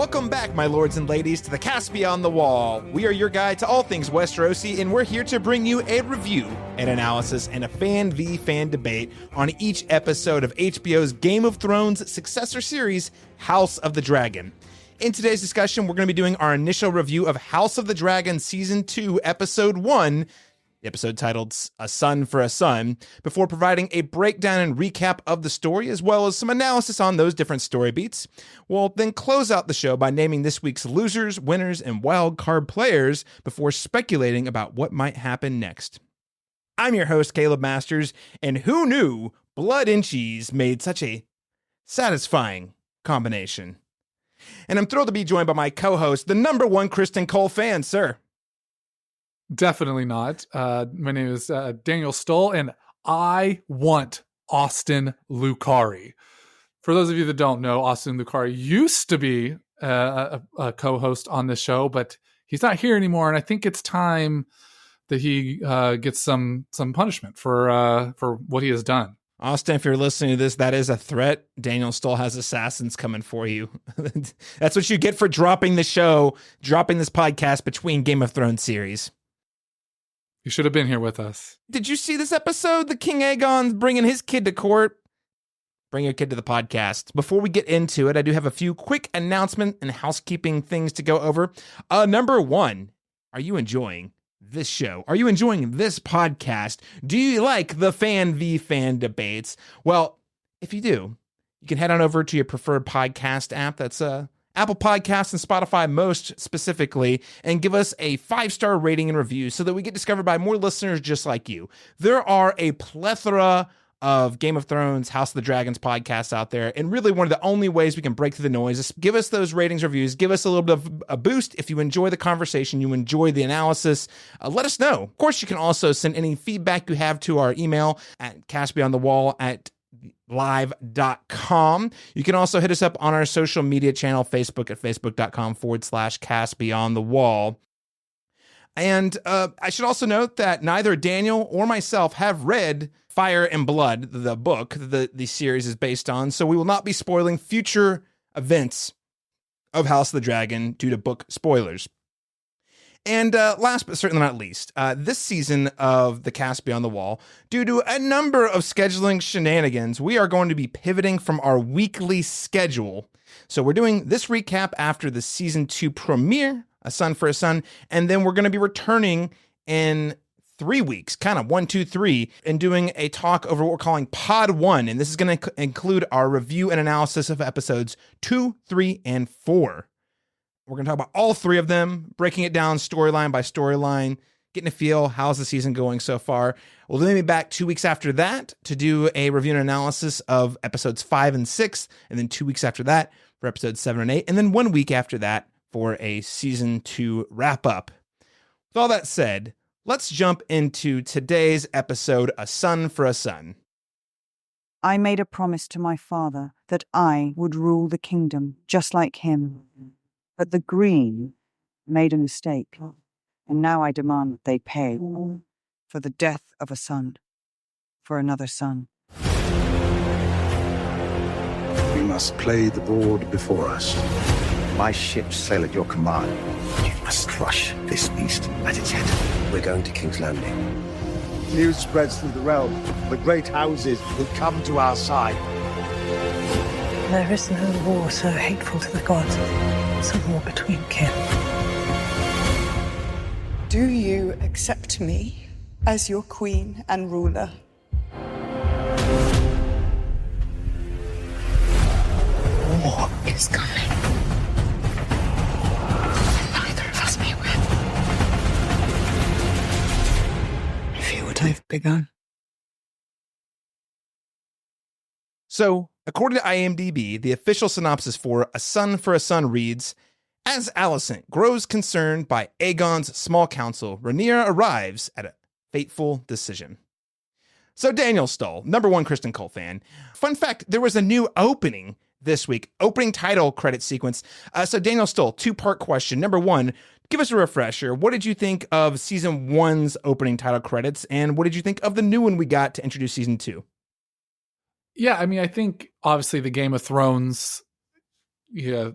Welcome back, my lords and ladies, to the Cast Beyond the Wall. We are your guide to all things Westerosi, and we're here to bring you a review, an analysis, and a fan v. fan debate on each episode of HBO's Game of Thrones successor series, House of the Dragon. In today's discussion, we're going to be doing our initial review of House of the Dragon Season 2, Episode 1, the episode titled A Son for a Son, before providing a breakdown and recap of the story, as well as some analysis on those different story beats. We'll then close out the show by naming this week's losers, winners, and wild card players before speculating about what might happen next. I'm your host, Caleb Masters, and who knew blood and cheese made such a satisfying combination? And I'm thrilled to be joined by my co-host, the number one Kristen Cole fan, sir. Definitely not. My name is Daniel Stoll, and I want Austin Lucari. For those of you that don't know, Austin Lucari used to be a co-host on this show, but he's not here anymore, and I think it's time that he gets some punishment for what he has done. Austin, if you're listening to this, that is a threat. Daniel Stoll has assassins coming for you. That's what you get for dropping the show, dropping this podcast between Game of Thrones series. You should have been here with us. Did you see this episode? The King Aegon's bringing his kid to court. Bring your kid to the podcast. Before we get into it, I do have a few quick announcement and housekeeping things to go over. Number one, are you enjoying this show? Are you enjoying this podcast? Do you like the fan v fan debates? Well, if you do, you can head on over to your preferred podcast app. That's Apple Podcasts and Spotify most specifically, and give us a 5-star rating and review so that we get discovered by more listeners just like you. There are a plethora of Game of Thrones, House of the Dragons podcasts out there, and really one of the only ways we can break through the noise is give us those ratings, reviews, give us a little bit of a boost. If you enjoy the conversation, you enjoy the analysis, let us know. Of course, you can also send any feedback you have to our email at castbeyondthewall@live.com. You can also hit us up on our social media channel, Facebook at facebook.com/castbeyondthewall. And I should also note that neither Daniel or myself have read Fire and Blood, the book the series is based on, so we will not be spoiling future events of House of the Dragon due to book spoilers. And last but certainly not least, this season of the Cast Beyond the Wall, due to a number of scheduling shenanigans, we are going to be pivoting from our weekly schedule. So we're doing this recap after the season 2 premiere, A Son for a Son, and then we're going to be returning in 3 weeks, kind of 1, 2, 3, and doing a talk over what we're calling Pod 1. And this is going to include our review and analysis of episodes 2, 3, and 4. We're going to talk about all 3 of them, breaking it down storyline by storyline, getting a feel, how's the season going so far. We'll then be back 2 weeks after that to do a review and analysis of episodes 5 and 6, and then 2 weeks after that for episodes 7 and 8, and then 1 week after that for a season 2 wrap-up. With all that said, let's jump into today's episode, A Son for a Son. I made a promise to my father that I would rule the kingdom just like him. But the Green made a mistake, and now I demand that they pay for the death of a son, for another son. We must play the board before us. My ships sail at your command. You must crush this beast at its head. We're going to King's Landing. News spreads through the realm. The great houses will come to our side. There is no war so hateful to the gods as a war between kin. Do you accept me as your queen and ruler? War is coming. Neither of us may win. I feel what I've begun. So, according to IMDb, the official synopsis for A Son for a Son reads, as Alicent grows concerned by Aegon's small council, Rhaenyra arrives at a fateful decision. So Daniel Stoll, number one Kristen Cole fan. Fun fact, there was a new opening this week, opening title credit sequence. So Daniel Stoll, 2-part question. Number one, give us a refresher. What did you think of season 1's opening title credits? And what did you think of the new one we got to introduce season 2? Yeah, I mean, I think obviously the Game of Thrones was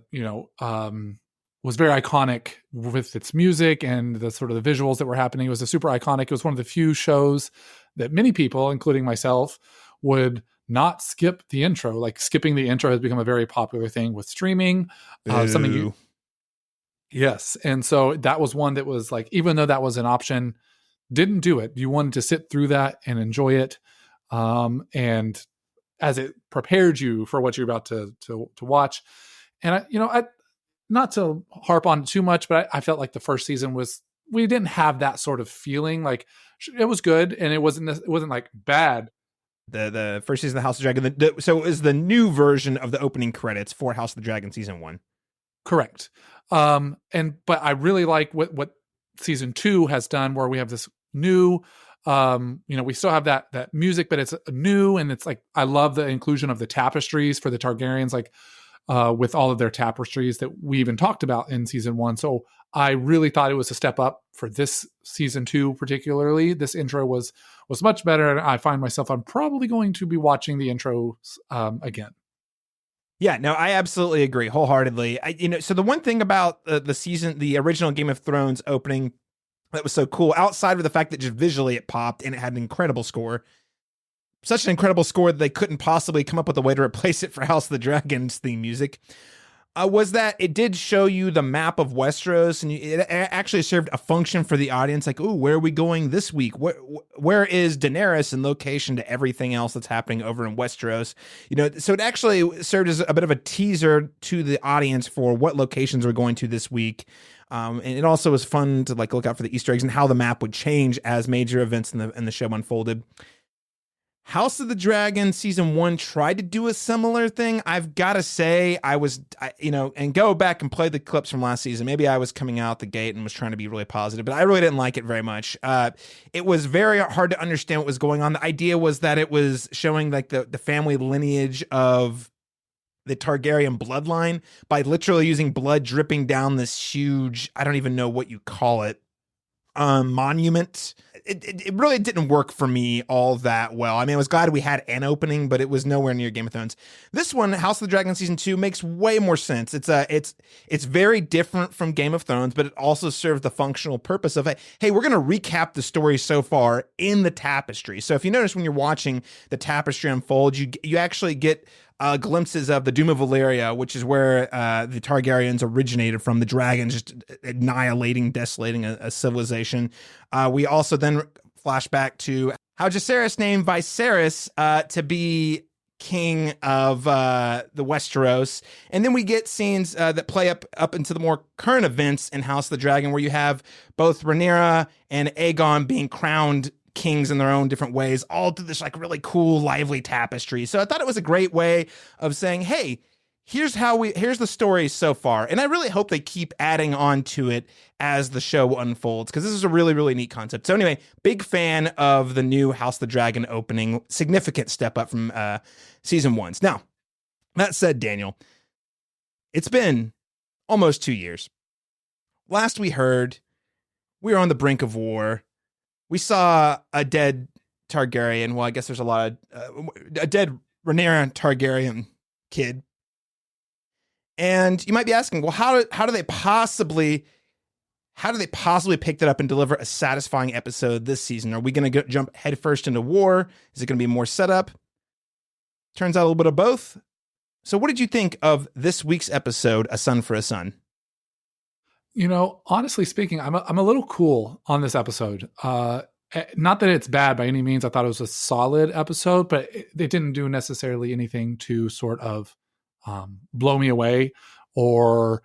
very iconic with its music and the sort of the visuals that were happening. It was a super iconic. It was one of the few shows that many people, including myself, would not skip the intro. Like skipping the intro has become a very popular thing with streaming. Yes. And so that was one that was like, even though that was an option, didn't do it. You wanted to sit through that and enjoy it. And as it prepared you for what you're about to watch. And I not to harp on too much, but I felt like the first season we didn't have that sort of feeling. Like it was good and it wasn't like bad. The first season of the House of the Dragon. So it was the new version of the opening credits for House of the Dragon season 1. Correct. But I really like what season 2 has done, where we have this new, we still have that music, but it's new. And it's like, I love the inclusion of the tapestries for the Targaryens, like, with all of their tapestries that we even talked about in season 1. So I really thought it was a step up for this season 2, particularly. This intro was much better. And I find myself, I'm probably going to be watching the intros again. Yeah, no, I absolutely agree wholeheartedly. So the one thing about the original Game of Thrones opening that was so cool, outside of the fact that just visually it popped and it had an incredible score, such an incredible score that they couldn't possibly come up with a way to replace it for House of the Dragon's theme music, was that it did show you the map of Westeros, and it actually served a function for the audience, like, ooh, where are we going this week? Where is Daenerys in location to everything else that's happening over in Westeros? So it actually served as a bit of a teaser to the audience for what locations we're going to this week. And it also was fun to like look out for the Easter eggs and how the map would change as major events in the show unfolded. House of the Dragon season 1 tried to do a similar thing. I've got to say, and go back and play the clips from last season. Maybe I was coming out the gate and was trying to be really positive, but I really didn't like it very much. It was very hard to understand what was going on. The idea was that it was showing like the family lineage of the Targaryen bloodline by literally using blood dripping down this huge, I don't even know what you call it, monument. It really didn't work for me all that well. I mean, I was glad we had an opening, but it was nowhere near Game of Thrones. This one, House of the Dragon season 2, makes way more sense. It's very different from Game of Thrones, but it also serves the functional purpose of, hey, we're going to recap the story so far in the tapestry. So if you notice when you're watching the tapestry unfold, you actually get glimpses of the Doom of Valyria, which is where the Targaryens originated from, the dragons just annihilating, desolating a civilization. We also then flash back to how Jacaerys named Viserys to be king of the Westeros. And then we get scenes that play up into the more current events in House of the Dragon, where you have both Rhaenyra and Aegon being crowned kings in their own different ways, all through this like really cool, lively tapestry. So I thought it was a great way of saying, hey, here's the story so far. And I really hope they keep adding on to it as the show unfolds, because this is a really, really neat concept. So anyway, big fan of the new House of the Dragon opening, significant step up from season 1's. Now, that said, Daniel, it's been almost 2 years. Last we heard, we were on the brink of war. We saw a dead Targaryen. Well, I guess there's a lot of a dead Rhaenyra Targaryen kid. And you might be asking, well, how do they possibly pick that up and deliver a satisfying episode this season? Are we going to jump headfirst into war? Is it going to be more setup? Turns out a little bit of both. So what did you think of this week's episode, A Son for a Son? Honestly speaking, I'm a little cool on this episode. Not that it's bad by any means. I thought it was a solid episode, but it didn't do necessarily anything to sort of blow me away or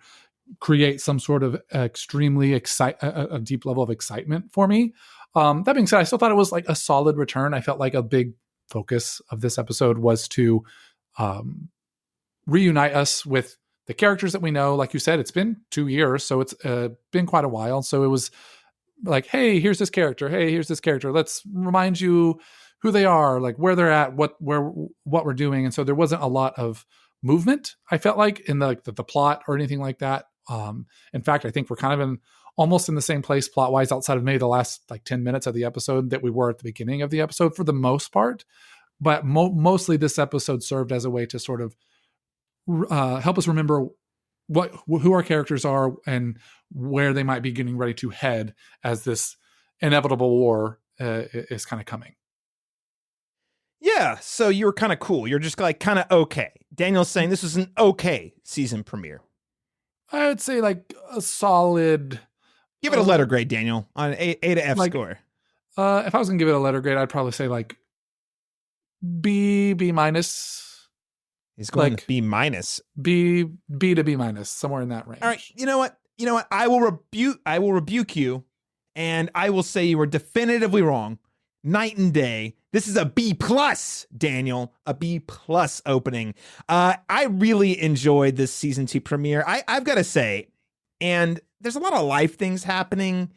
create some sort of extremely a deep level of excitement for me. That being said, I still thought it was like a solid return. I felt like a big focus of this episode was to reunite us with the characters that we know. Like you said, it's been 2 years, so it's been quite a while. So it was like, hey, here's this character. Hey, here's this character. Let's remind you who they are, like where they're at, what we're doing. And so there wasn't a lot of movement, I felt like, in the plot or anything like that. In fact, I think we're kind of almost in the same place plot-wise outside of maybe the last like 10 minutes of the episode that we were at the beginning of the episode for the most part. But mostly this episode served as a way to sort of help us remember who our characters are and where they might be getting ready to head as this inevitable war is kind of coming. Yeah, so you were kind of cool. You're just like kind of okay. Daniel's saying this was an okay season premiere. I would say like a solid. Give it a letter grade, Daniel, on A to F score. If I was gonna give it a letter grade, I'd probably say like B minus. He's going like to B minus. B to B minus, somewhere in that range. All right. You know what? I will rebuke you, and I will say you were definitively wrong. Night and day. This is a B plus, Daniel. A B plus opening. I really enjoyed this season 2 premiere. I've got to say, and there's a lot of life things happening.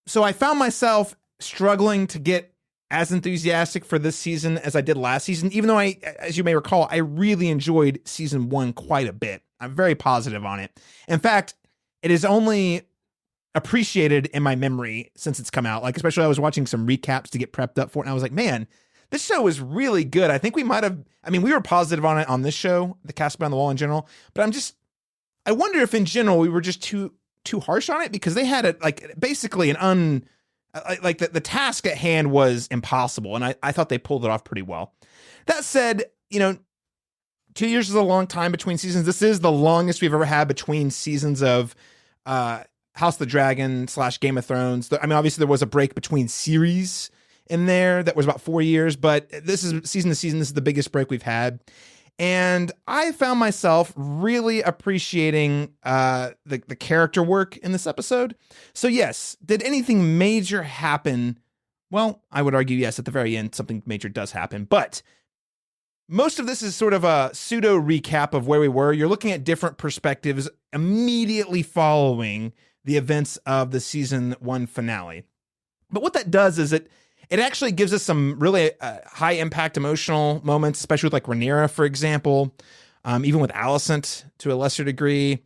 So I found myself struggling to get as enthusiastic for this season as I did last season, even though as you may recall, I really enjoyed season 1 quite a bit. I'm very positive on it. In fact, it is only appreciated in my memory since it's come out. Like, especially I was watching some recaps to get prepped up for it, and I was like, man, this show is really good. I think we were positive on it on this show, The Cast Beyond the Wall in general, but I wonder if in general we were just too harsh on it, because they had it like basically the task at hand was impossible, and I thought they pulled it off pretty well. That said, 2 years is a long time between seasons. This is the longest we've ever had between seasons of House of the Dragon / Game of Thrones. I mean, obviously there was a break between series in there that was about 4 years, but this is season to season. This is the biggest break we've had. And I found myself really appreciating the character work in this episode. So yes, did anything major happen? Well, I would argue yes, at the very end, something major does happen. But most of this is sort of a pseudo recap of where we were. You're looking at different perspectives immediately following the events of the season 1 finale. But what that does is it actually gives us some really high impact emotional moments, especially with like Rhaenyra, for example, even with Alicent to a lesser degree.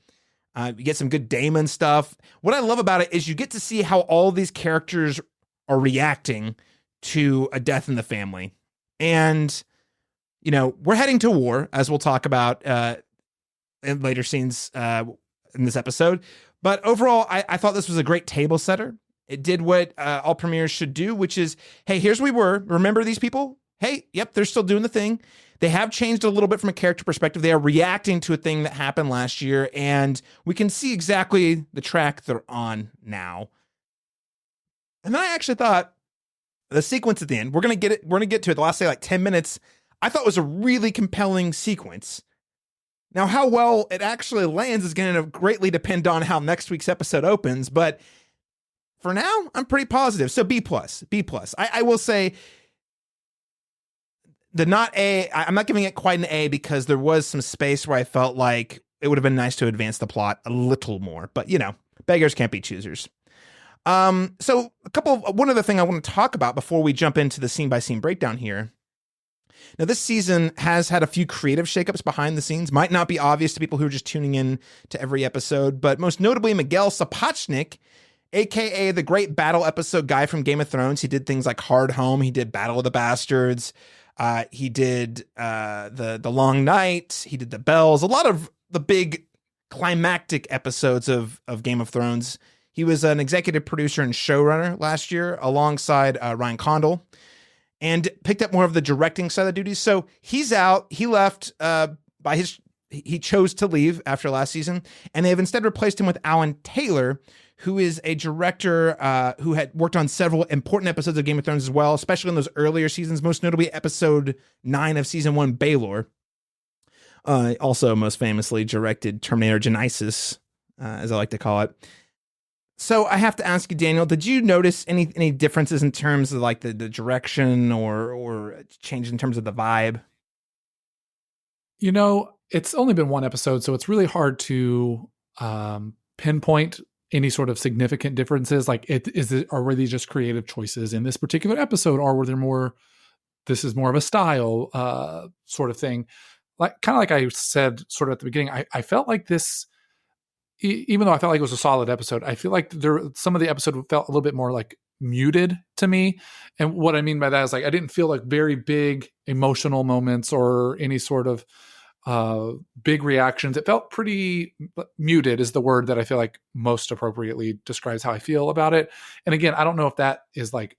You get some good Daemon stuff. What I love about it is you get to see how all these characters are reacting to a death in the family. And, we're heading to war, as we'll talk about in later scenes in this episode. But overall, I thought this was a great table setter. It did what all premieres should do, which is, hey, here's where we were. Remember these people? Hey, yep, they're still doing the thing. They have changed a little bit from a character perspective. They are reacting to a thing that happened last year, and we can see exactly the track they're on now. And then I actually thought the sequence at the end, we're going to get to it the last, say, like 10 minutes, I thought was a really compelling sequence. Now, how well it actually lands is going to greatly depend on how next week's episode opens, but for now, I'm pretty positive. So B plus. I will say I'm not giving it quite an A because there was some space where I felt like it would have been nice to advance the plot a little more, but beggars can't be choosers. So one other thing I want to talk about before we jump into the scene by scene breakdown here. Now, this season has had a few creative shakeups behind the scenes. Might not be obvious to people who are just tuning in to every episode, but most notably Miguel Sapochnik, aka the great battle episode guy from Game of Thrones. He did things like Hard Home. He did Battle of the Bastards. He did the Long Night. He did the Bells. A lot of the big climactic episodes of Game of Thrones. He was an executive producer and showrunner last year alongside Ryan Condal, and picked up more of the directing side of the duties. So he's out. He left he chose to leave after last season, and they have instead replaced him with Alan Taylor, who is a director who had worked on several important episodes of Game of Thrones as well, especially in those earlier seasons, most notably episode 9 of season 1, Baelor. Also most famously directed Terminator Genisys, as I like to call it. So I have to ask you, Daniel, did you notice any differences in terms of like the direction or change in terms of the vibe? It's only been one episode, so it's really hard to pinpoint any sort of significant differences. Like, were these just creative choices in this particular episode, or were there more? This is more of a style sort of thing. Like, kind of like I said, sort of at the beginning, I felt like this. Even though I felt like it was a solid episode, I feel like some of the episode felt a little bit more like muted to me. And what I mean by that is like I didn't feel like very big emotional moments or any sort of big reactions. It felt pretty muted is the word that I feel like most appropriately describes how I feel about it. And again, I don't know if that is like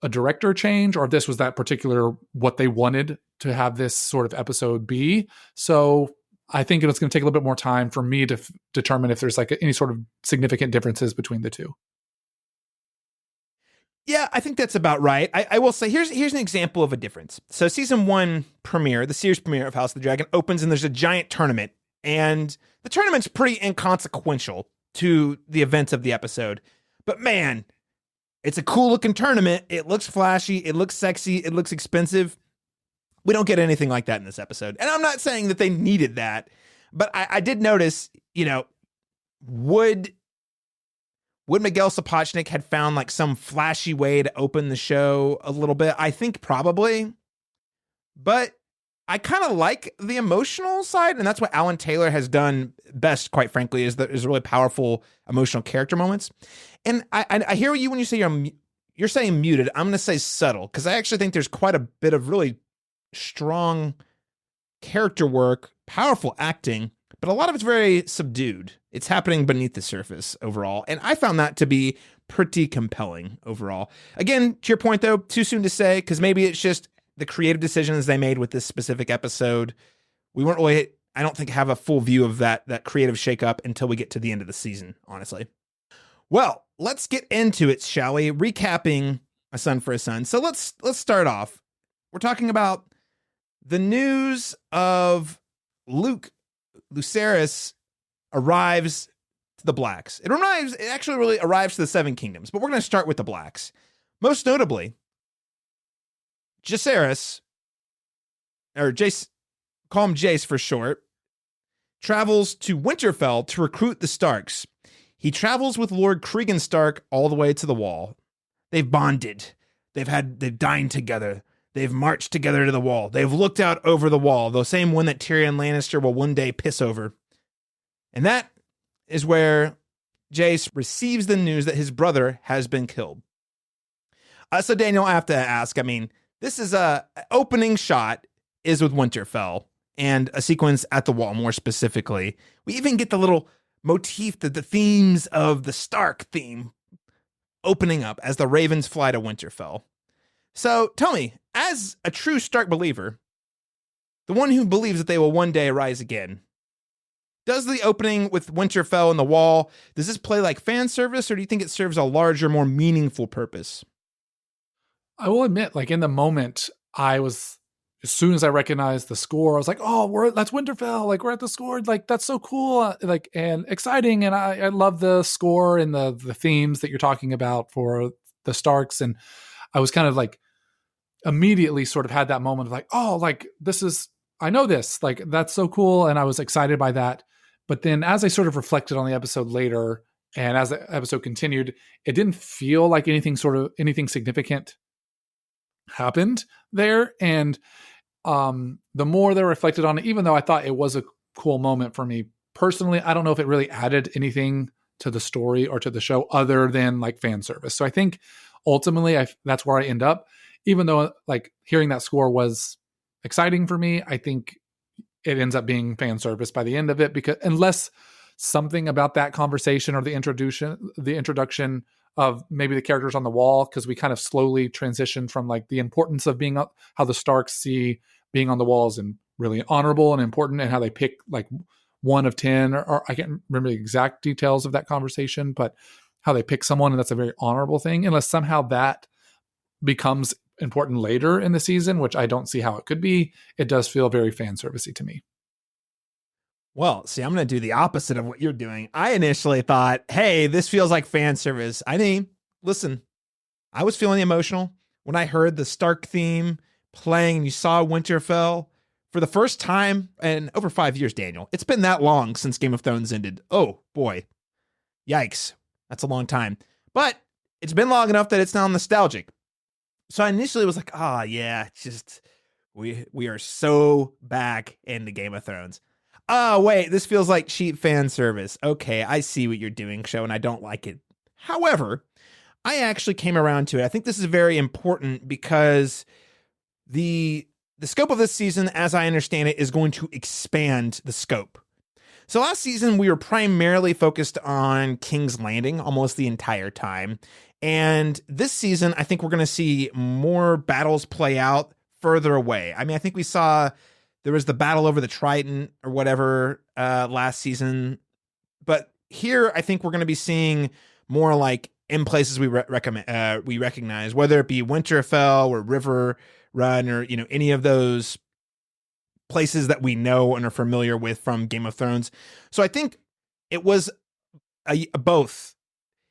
a director change or if this was that particular what they wanted to have this sort of episode be. So I think it's going to take a little bit more time for me to determine if there's like any sort of significant differences between the two. Yeah, I think that's about right. I will say here's an example of a difference. So season 1 premiere, the series premiere of House of the Dragon opens and there's a giant tournament, and the tournament's pretty inconsequential to the events of the episode. But man, it's a cool looking tournament. It looks flashy, it looks sexy, it looks expensive. We don't get anything like that in this episode. And I'm not saying that they needed that, but I did notice, would Miguel Sapochnik had found like some flashy way to open the show a little bit? I think probably, but I kind of like the emotional side, and that's what Alan Taylor has done best, quite frankly, is really powerful emotional character moments. And I hear you when you say you're saying muted. I'm going to say subtle, because I actually think there's quite a bit of really strong character work, powerful acting, but a lot of it's very subdued. It's happening beneath the surface overall. And I found that to be pretty compelling overall. Again, to your point though, too soon to say, because maybe it's just the creative decisions they made with this specific episode. We weren't really, I don't think, have a full view of that creative shakeup until we get to the end of the season, honestly. Well, let's get into it, shall we? Recapping A Son for a Son. So let's start off. We're talking about the news of Lucerys arrives to the Blacks. It actually really arrives to the Seven Kingdoms, but we're going to start with the Blacks. Most notably, Jacaerys, or Jace, call him Jace for short, travels to Winterfell to recruit the Starks. He travels with Lord Cregan Stark all the way to the Wall. They've bonded. They've dined together. They've marched together to the Wall. They've looked out over the Wall, the same one that Tyrion Lannister will one day piss over. And that is where Jace receives the news that his brother has been killed. So Daniel, I have to ask, this is opening shot is with Winterfell and a sequence at the Wall more specifically. We even get the little motif, the themes of the Stark theme opening up as the ravens fly to Winterfell. So tell me, as a true Stark believer, the one who believes that they will one day rise again, does the opening with Winterfell and the Wall, does this play like fan service, or do you think it serves a larger, more meaningful purpose? I will admit, like in the moment, as soon as I recognized the score, I was like, oh, that's Winterfell. Like we're at the score. Like that's so cool. Like, and exciting. And I love the score and the themes that you're talking about for the Starks. And I was kind of like immediately sort of had that moment of like, oh, like I know this, like that's so cool. And I was excited by that. But then as I sort of reflected on the episode later, and as the episode continued, it didn't feel like anything significant happened there. And the more that I reflected on it, even though I thought it was a cool moment for me personally, I don't know if it really added anything to the story or to the show other than like fan service. So I think ultimately that's where I end up. Even though like hearing that score was exciting for me, I think it ends up being fan service by the end of it, because unless something about that conversation or the introduction of maybe the characters on the Wall, because we kind of slowly transition from like the importance of being how the Starks see being on the walls and really honorable and important, and how they pick like 1 of 10 or I can't remember the exact details of that conversation, but how they pick someone, and that's a very honorable thing. Unless somehow that becomes important later in the season, which I don't see how it could be, it does feel very fan servicey to me. Well, see, I'm going to do the opposite of what you're doing. I initially thought, hey, this feels like fan service. Listen, I was feeling emotional when I heard the Stark theme playing and you saw Winterfell for the first time in over 5 years, Daniel. It's been that long since Game of Thrones ended. Oh, boy. Yikes. That's a long time. But it's been long enough that it's now nostalgic. So I initially was like, yeah, just we are so back into Game of Thrones. Oh, wait, this feels like cheap fan service. Okay, I see what you're doing, show, and I don't like it. However, I actually came around to it. I think this is very important because the the scope of this season, as I understand it, is going to expand the scope. So last season, we were primarily focused on King's Landing almost the entire time. And this season, I think we're going to see more battles play out further away. I mean, I think we saw there was the battle over the Trident or whatever last season. But here, I think we're going to be seeing more like in places we recognize, whether it be Winterfell or River Run or, you know, any of those places that we know and are familiar with from Game of Thrones. So I think it was both.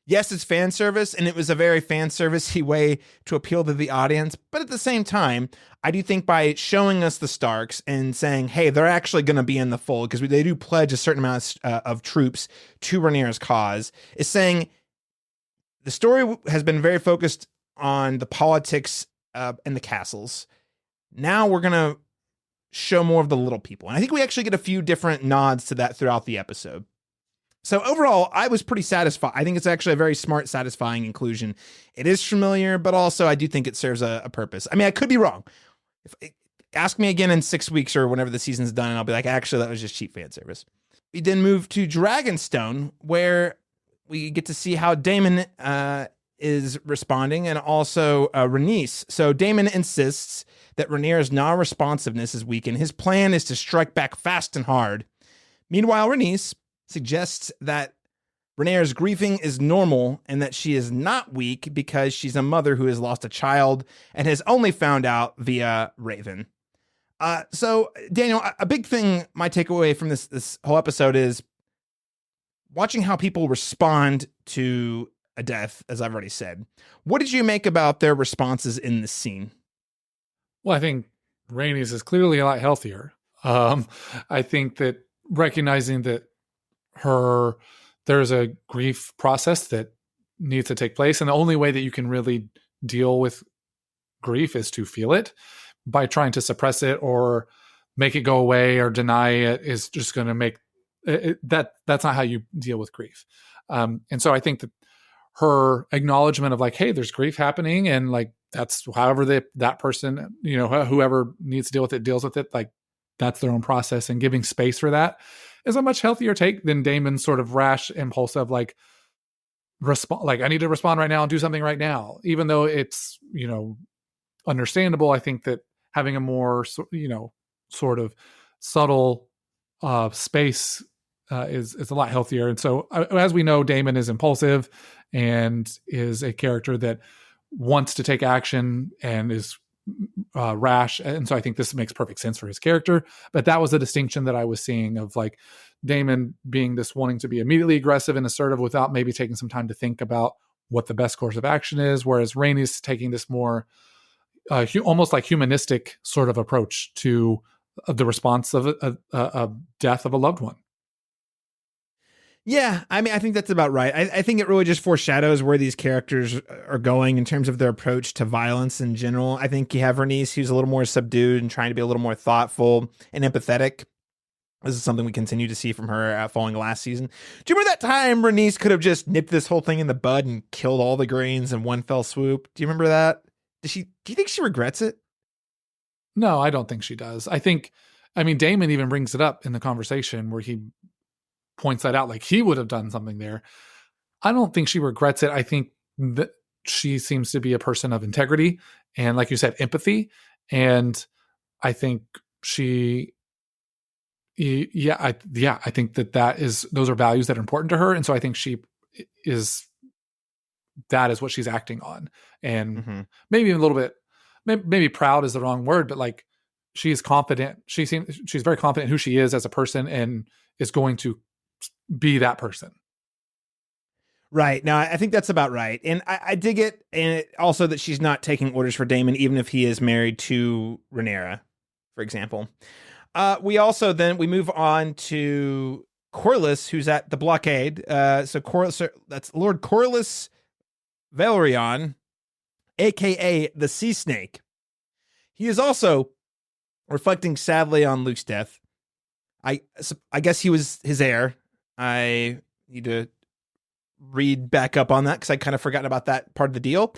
Yes, it's fan service, and it was a very fan servicey way to appeal to the audience. But at the same time, I do think by showing us the Starks and saying, hey, they're actually going to be in the fold, because they do pledge a certain amount of troops to Rhaenyra's cause, is saying the story has been very focused on the politics and the castles. Now we're going to show more of the little people. And I think we actually get a few different nods to that throughout the episode. So overall, I was pretty satisfied. I think it's actually a very smart, satisfying inclusion. It is familiar, but also I do think it serves a purpose. I mean, I could be wrong. Ask me again in 6 weeks or whenever the season's done, and I'll be like, actually, that was just cheap fan service. We then move to Dragonstone, where we get to see how Daemon is responding, and also Rhaenys. So Daemon insists that Rhaenyra's non-responsiveness is weakened. His plan is to strike back fast and hard. Meanwhile, Rhaenys suggests that Rhaenyra's grieving is normal and that she is not weak because she's a mother who has lost a child and has only found out via Raven. So, Daniel, a big thing, my takeaway from this whole episode is watching how people respond to a death, as I've already said. What did you make about their responses in this scene? Well, I think Rhaenys is clearly a lot healthier. I think that recognizing that there's a grief process that needs to take place, and the only way that you can really deal with grief is to feel it. By trying to suppress it or make it go away or deny it is just going to make that's not how you deal with grief. And so I think that her acknowledgement of like, hey, there's grief happening, and like that's however that person, you know, whoever needs to deal with it deals with it, like that's their own process, and giving space for that is a much healthier take than Daemon's sort of rash, impulsive, like respond, like I need to respond right now and do something right now, even though it's, you know, understandable. I think that having a more, you know, sort of subtle space is a lot healthier. And so, as we know, Daemon is impulsive and is a character that wants to take action and is rash. And so I think this makes perfect sense for his character. But that was a distinction that I was seeing of like Daemon being this wanting to be immediately aggressive and assertive without maybe taking some time to think about what the best course of action is. Whereas Rhaenys taking this more almost like humanistic sort of approach to the response of a death of a loved one. Yeah, I mean, I think that's about right. I think it really just foreshadows where these characters are going in terms of their approach to violence in general. I think you have Rhaenys, who's a little more subdued and trying to be a little more thoughtful and empathetic. This is something we continue to see from her following last season. Do you remember that time Rhaenys could have just nipped this whole thing in the bud and killed all the Greens in one fell swoop? Do you remember that? Do you think she regrets it? No, I don't think she does. I mean, Daemon even brings it up in the conversation where he points that out, like he would have done something there. I don't think she regrets it. I think that she seems to be a person of integrity and, like you said, empathy. And I think I think those are values that are important to her. And so I think that is what she's acting on. And maybe a little bit, maybe proud is the wrong word, but like she's confident. She's very confident in who she is as a person and is going to be that person. Right. Now, I think that's about right. And I dig it. And also that she's not taking orders for Daemon, even if he is married to Rhaenyra, for example. We move on to Corlys, who's at the blockade. So Corlys, that's Lord Corlys Velaryon, aka the Sea Snake. He is also reflecting sadly on Luke's death. I guess he was his heir. I need to read back up on that because I kind of forgotten about that part of the deal.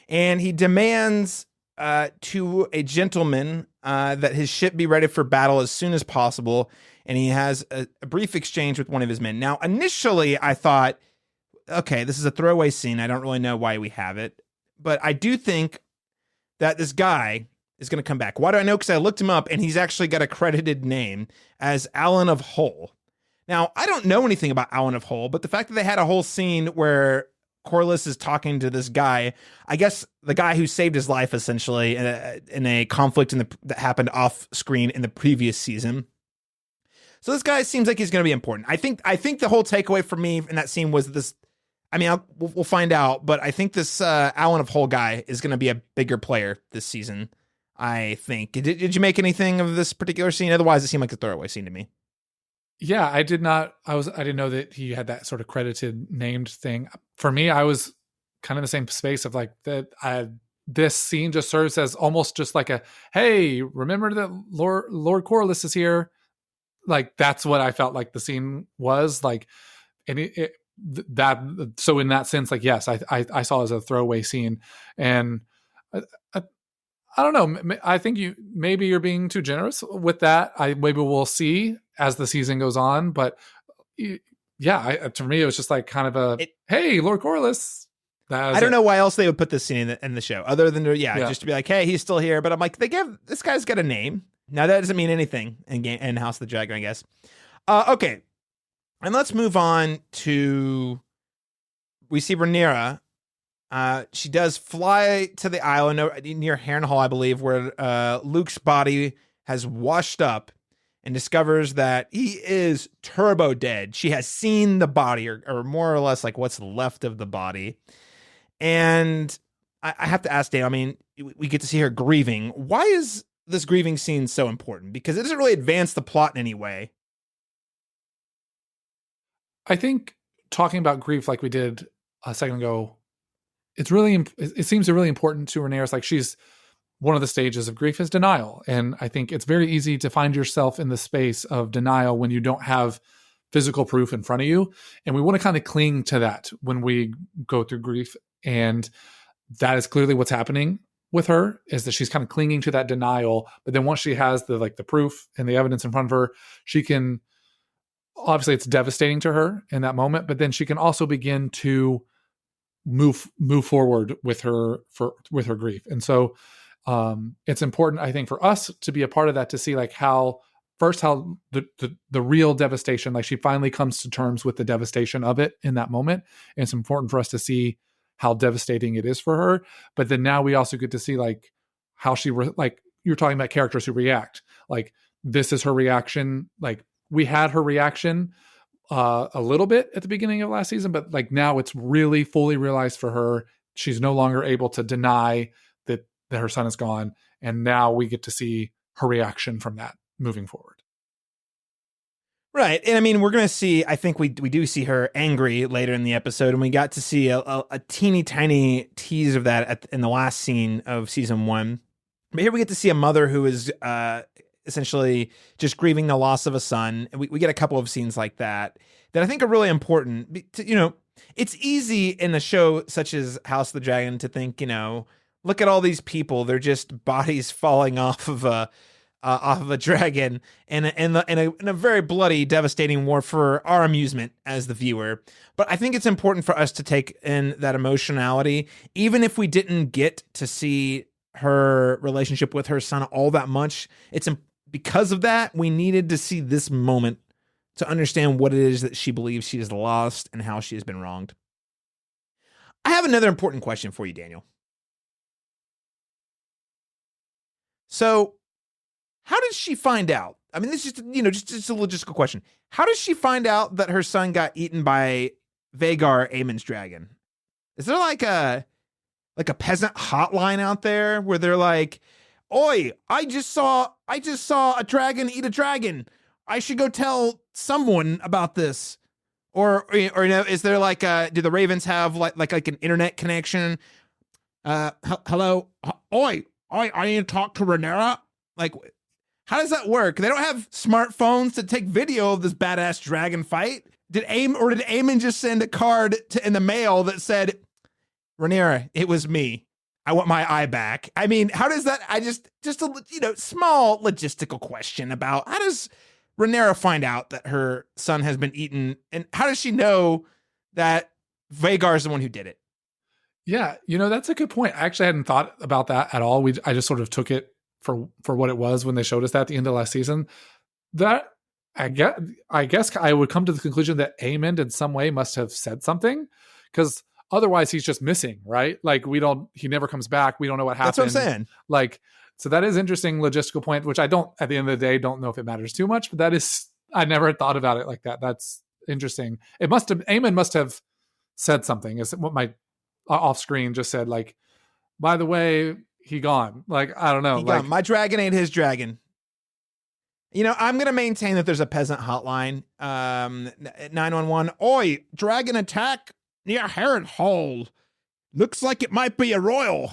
And he demands to a gentleman that his ship be ready for battle as soon as possible, and he has a brief exchange with one of his men. Now, initially, I thought, okay, this is a throwaway scene. I don't really know why we have it, but I do think that this guy is going to come back. Why do I know? Because I looked him up, and he's actually got a credited name as Alan of Hull. Now, I don't know anything about Alan of Hull, but the fact that they had a whole scene where Corlys is talking to this guy, I guess the guy who saved his life essentially in a conflict that happened off screen in the previous season. So this guy seems like he's going to be important. I think the whole takeaway for me in that scene was this. I mean, we'll find out, but I think this Alan of Hull guy is going to be a bigger player this season. I think. Did you make anything of this particular scene? Otherwise, it seemed like a throwaway scene to me. Yeah, I did not. I didn't know that he had that sort of credited named thing. For me, I was kind of in the same space of like that. This scene just serves as almost just like a, hey, remember that Lord Corlys is here. Like that's what I felt like the scene was like, and so in that sense, like yes, I saw it as a throwaway scene, and I don't know. I think maybe you're being too generous with that. Maybe we'll see as the season goes on. But yeah, to me, it was just like kind of hey, Lord Corlys. I don't know why else they would put this scene in the show other than just to be like, hey, he's still here. But I'm like, this guy's got a name. Now that doesn't mean anything in House of the Dragon, I guess. Okay, and let's move on to we see Rhaenyra. She does fly to the island near Harrenhal, I believe, where Luke's body has washed up and discovers that he is turbo dead. She has seen the body, or more or less like what's left of the body. And I have to ask Dave, I mean, we get to see her grieving. Why is this grieving scene so important? Because it doesn't really advance the plot in any way. I think talking about grief like we did a second ago, it seems really important to Rhaenyra. It's like she's one of the stages of grief is denial. And I think it's very easy to find yourself in the space of denial when you don't have physical proof in front of you. And we want to kind of cling to that when we go through grief. And that is clearly what's happening with her, is that she's kind of clinging to that denial. But then once she has the proof and the evidence in front of her, she can, obviously it's devastating to her in that moment, but then she can also begin to move forward with her grief. And so it's important, I think, for us to be a part of that, to see like how the real devastation, like she finally comes to terms with the devastation of it in that moment. And it's important for us to see how devastating it is for her. But then now we also get to see like how like you're talking about characters who react, like this is her reaction. Like we had her reaction a little bit at the beginning of last season, but like now it's really fully realized for her. She's no longer able to deny that her son is gone. And now we get to see her reaction from that moving forward. Right. And I mean, we're going to see, I think we do see her angry later in the episode, and we got to see a teeny tiny tease of that in the last scene of season 1. But here we get to see a mother who is essentially just grieving the loss of a son. And we get a couple of scenes like that I think are really important. It's easy in a show such as House of the Dragon to think, look at all these people. They're just bodies falling off of a dragon in a very bloody, devastating war for our amusement as the viewer. But I think it's important for us to take in that emotionality, even if we didn't get to see her relationship with her son all that much. Because of that, we needed to see this moment to understand what it is that she believes she has lost and how she has been wronged. I have another important question for you, Daniel. So, how did she find out? I mean, this is just a logistical question. How does she find out that her son got eaten by Vhagar, Aemon's dragon? Is there like a peasant hotline out there where they're like, "Oi, I just saw a dragon eat a dragon. I should go tell someone about this." Or is there like do the Ravens have like an internet connection? Hello, oi, I need to talk to Rhaenyra. Like, how does that work? They don't have smartphones to take video of this badass dragon fight. Did Aemon just send a card in the mail that said, "Rhaenyra, it was me. I want my eye back. I mean, how does that, just a, small logistical question about how does Rhaenyra find out that her son has been eaten, and how does she know that Vhagar is the one who did it? Yeah, that's a good point. I actually hadn't thought about that at all. I just sort of took it for what it was when they showed us that at the end of last season. That I guess I would come to the conclusion that Aemond in some way must have said something, because otherwise he's just missing, right? Like he never comes back. We don't know what happened. That's what I'm saying. Like, so that is interesting logistical point, which I don't, at the end of the day, don't know if it matters too much, but I never thought about it like that. That's interesting. Aemond must have said something, is what my off screen just said, like, by the way, he gone. Like, I don't know. Like, my dragon ain't his dragon. I'm going to maintain that there's a peasant hotline. 911. Oi, dragon attack near Harrod Hall. Looks like it might be a royal.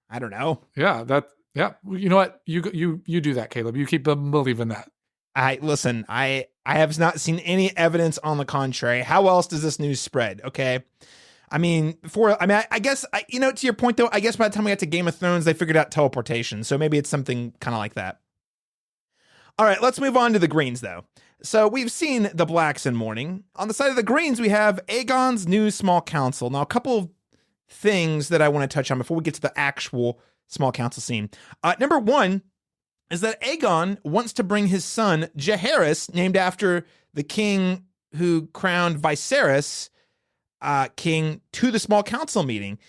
I don't know. Yeah, you know what? You do that, Caleb. You keep believing that. Listen, I have not seen any evidence on the contrary. How else does this news spread? Okay. I mean, I guess, to your point though, I guess by the time we got to Game of Thrones, they figured out teleportation. So maybe it's something kind of like that. All right, let's move on to the Greens though. So we've seen the Blacks in mourning. On the side of the Greens, we have Aegon's new small council. Now, a couple of things that I want to touch on before we get to the actual small council scene. Number one is that Aegon wants to bring his son, Jaehaerys, named after the king who crowned Viserys king, to the small council meeting.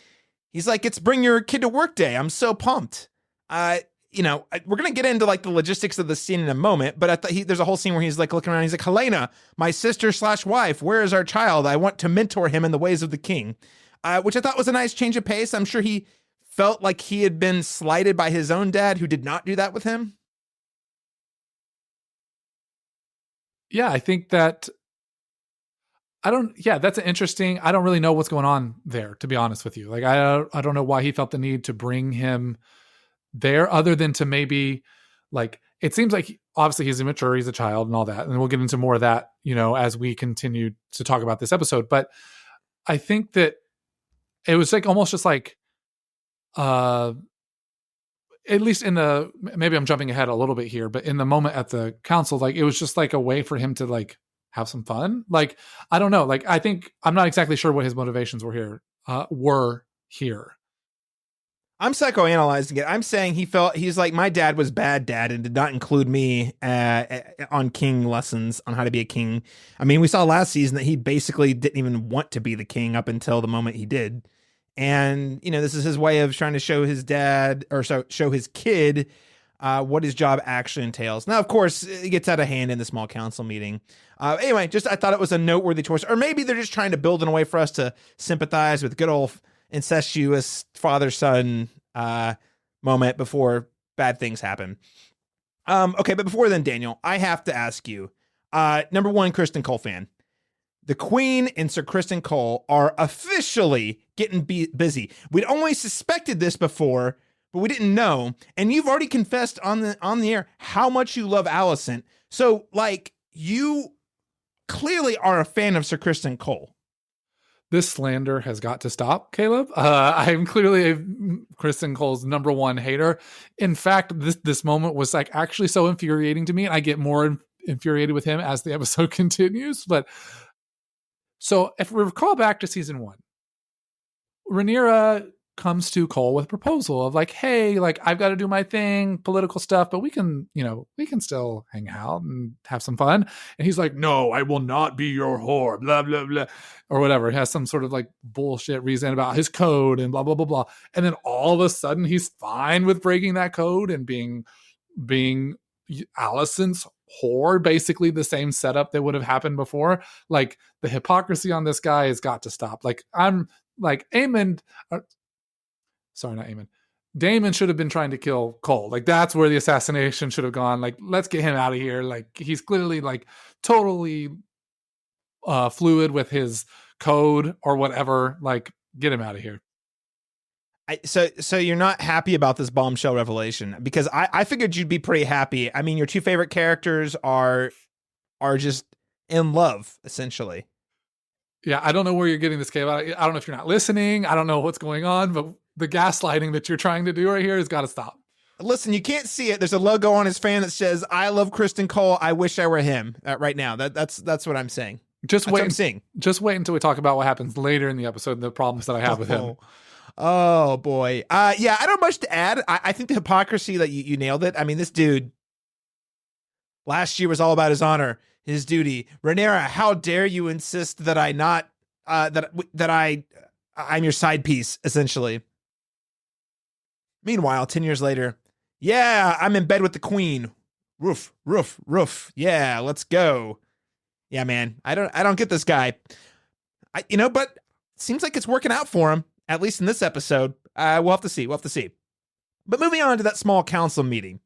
He's like, it's bring your kid to work day. I'm so pumped. We're going to get into like the logistics of the scene in a moment, but there's a whole scene where he's like looking around. He's like, Helena, my sister/wife, where is our child? I want to mentor him in the ways of the king, which I thought was a nice change of pace. I'm sure he felt like he had been slighted by his own dad, who did not do that with him. Yeah, I think that that's interesting. I don't really know what's going on there, to be honest with you. Like, I don't know why he felt the need to bring him there, other than to maybe, like, it seems like obviously he's immature, he's a child and all that. And we'll get into more of that, as we continue to talk about this episode. But I think that it was like almost just like, at least maybe I'm jumping ahead a little bit here, but in the moment at the council, like, it was just like a way for him to like have some fun. Like, I don't know. Like, I think I'm not exactly sure what his motivations were here. I'm psychoanalyzing it. I'm saying he's like, my dad was bad dad and did not include me on king lessons on how to be a king. I mean, we saw last season that he basically didn't even want to be the king up until the moment he did. And, this is his way of trying to show his dad, or show his kid what his job actually entails. Now, of course, it gets out of hand in the small council meeting. Anyway, I thought it was a noteworthy choice. Or maybe they're just trying to build in a way for us to sympathize with good old incestuous father-son moment before bad things happen. Okay, but before then, Daniel, I have to ask you, number one, Kristen Cole fan. The Queen and Sir Kristen Cole are officially getting busy. We'd only suspected this before, but we didn't know. And you've already confessed on the air how much you love Alicent. So, like, you clearly are a fan of Sir Kristen Cole. This slander has got to stop, Caleb. I'm clearly Kristen Cole's number one hater. In fact, this moment was like actually so infuriating to me, and I get more infuriated with him as the episode continues. But so if we recall back to season 1, Rhaenyra comes to Cole with a proposal of like, hey, like, I've got to do my thing, political stuff, but we can still hang out and have some fun. And he's like, no, I will not be your whore, blah, blah, blah, or whatever. He has some sort of like bullshit reason about his code and blah, blah, blah, blah. And then all of a sudden he's fine with breaking that code and being Alicent's whore, basically the same setup that would have happened before. Like, the hypocrisy on this guy has got to stop. Like, I'm like, Daemon should have been trying to kill Cole. Like, that's where the assassination should have gone. Like, let's get him out of here. Like, he's clearly like totally fluid with his code or whatever. Like, get him out of here. So you're not happy about this bombshell revelation, because I figured you'd be pretty happy. I mean, your two favorite characters are just in love, essentially. Yeah, I don't know where you're getting this, Caleb. I don't know if you're not listening. I don't know what's going on, but the gaslighting that you're trying to do right here has got to stop. Listen, you can't see it. There's a logo on his fan that says, "I love Kristen Cole. I wish I were him." Right now, that's what I'm saying. Just That's wait. what I'm saying. Just wait until we talk about what happens later in the episode and the problems that I have with him. Oh boy. Yeah, I don't have much to add. I think the hypocrisy that you nailed it. I mean, this dude last year was all about his honor, his duty. Rhaenyra, how dare you insist that I not I'm your side piece, essentially. Meanwhile, 10 years later, yeah, I'm in bed with the queen. Roof, roof, roof. Yeah, let's go. Yeah, man, I don't get this guy. But it seems like it's working out for him, at least in this episode. We'll have to see. But moving on to that small council meeting.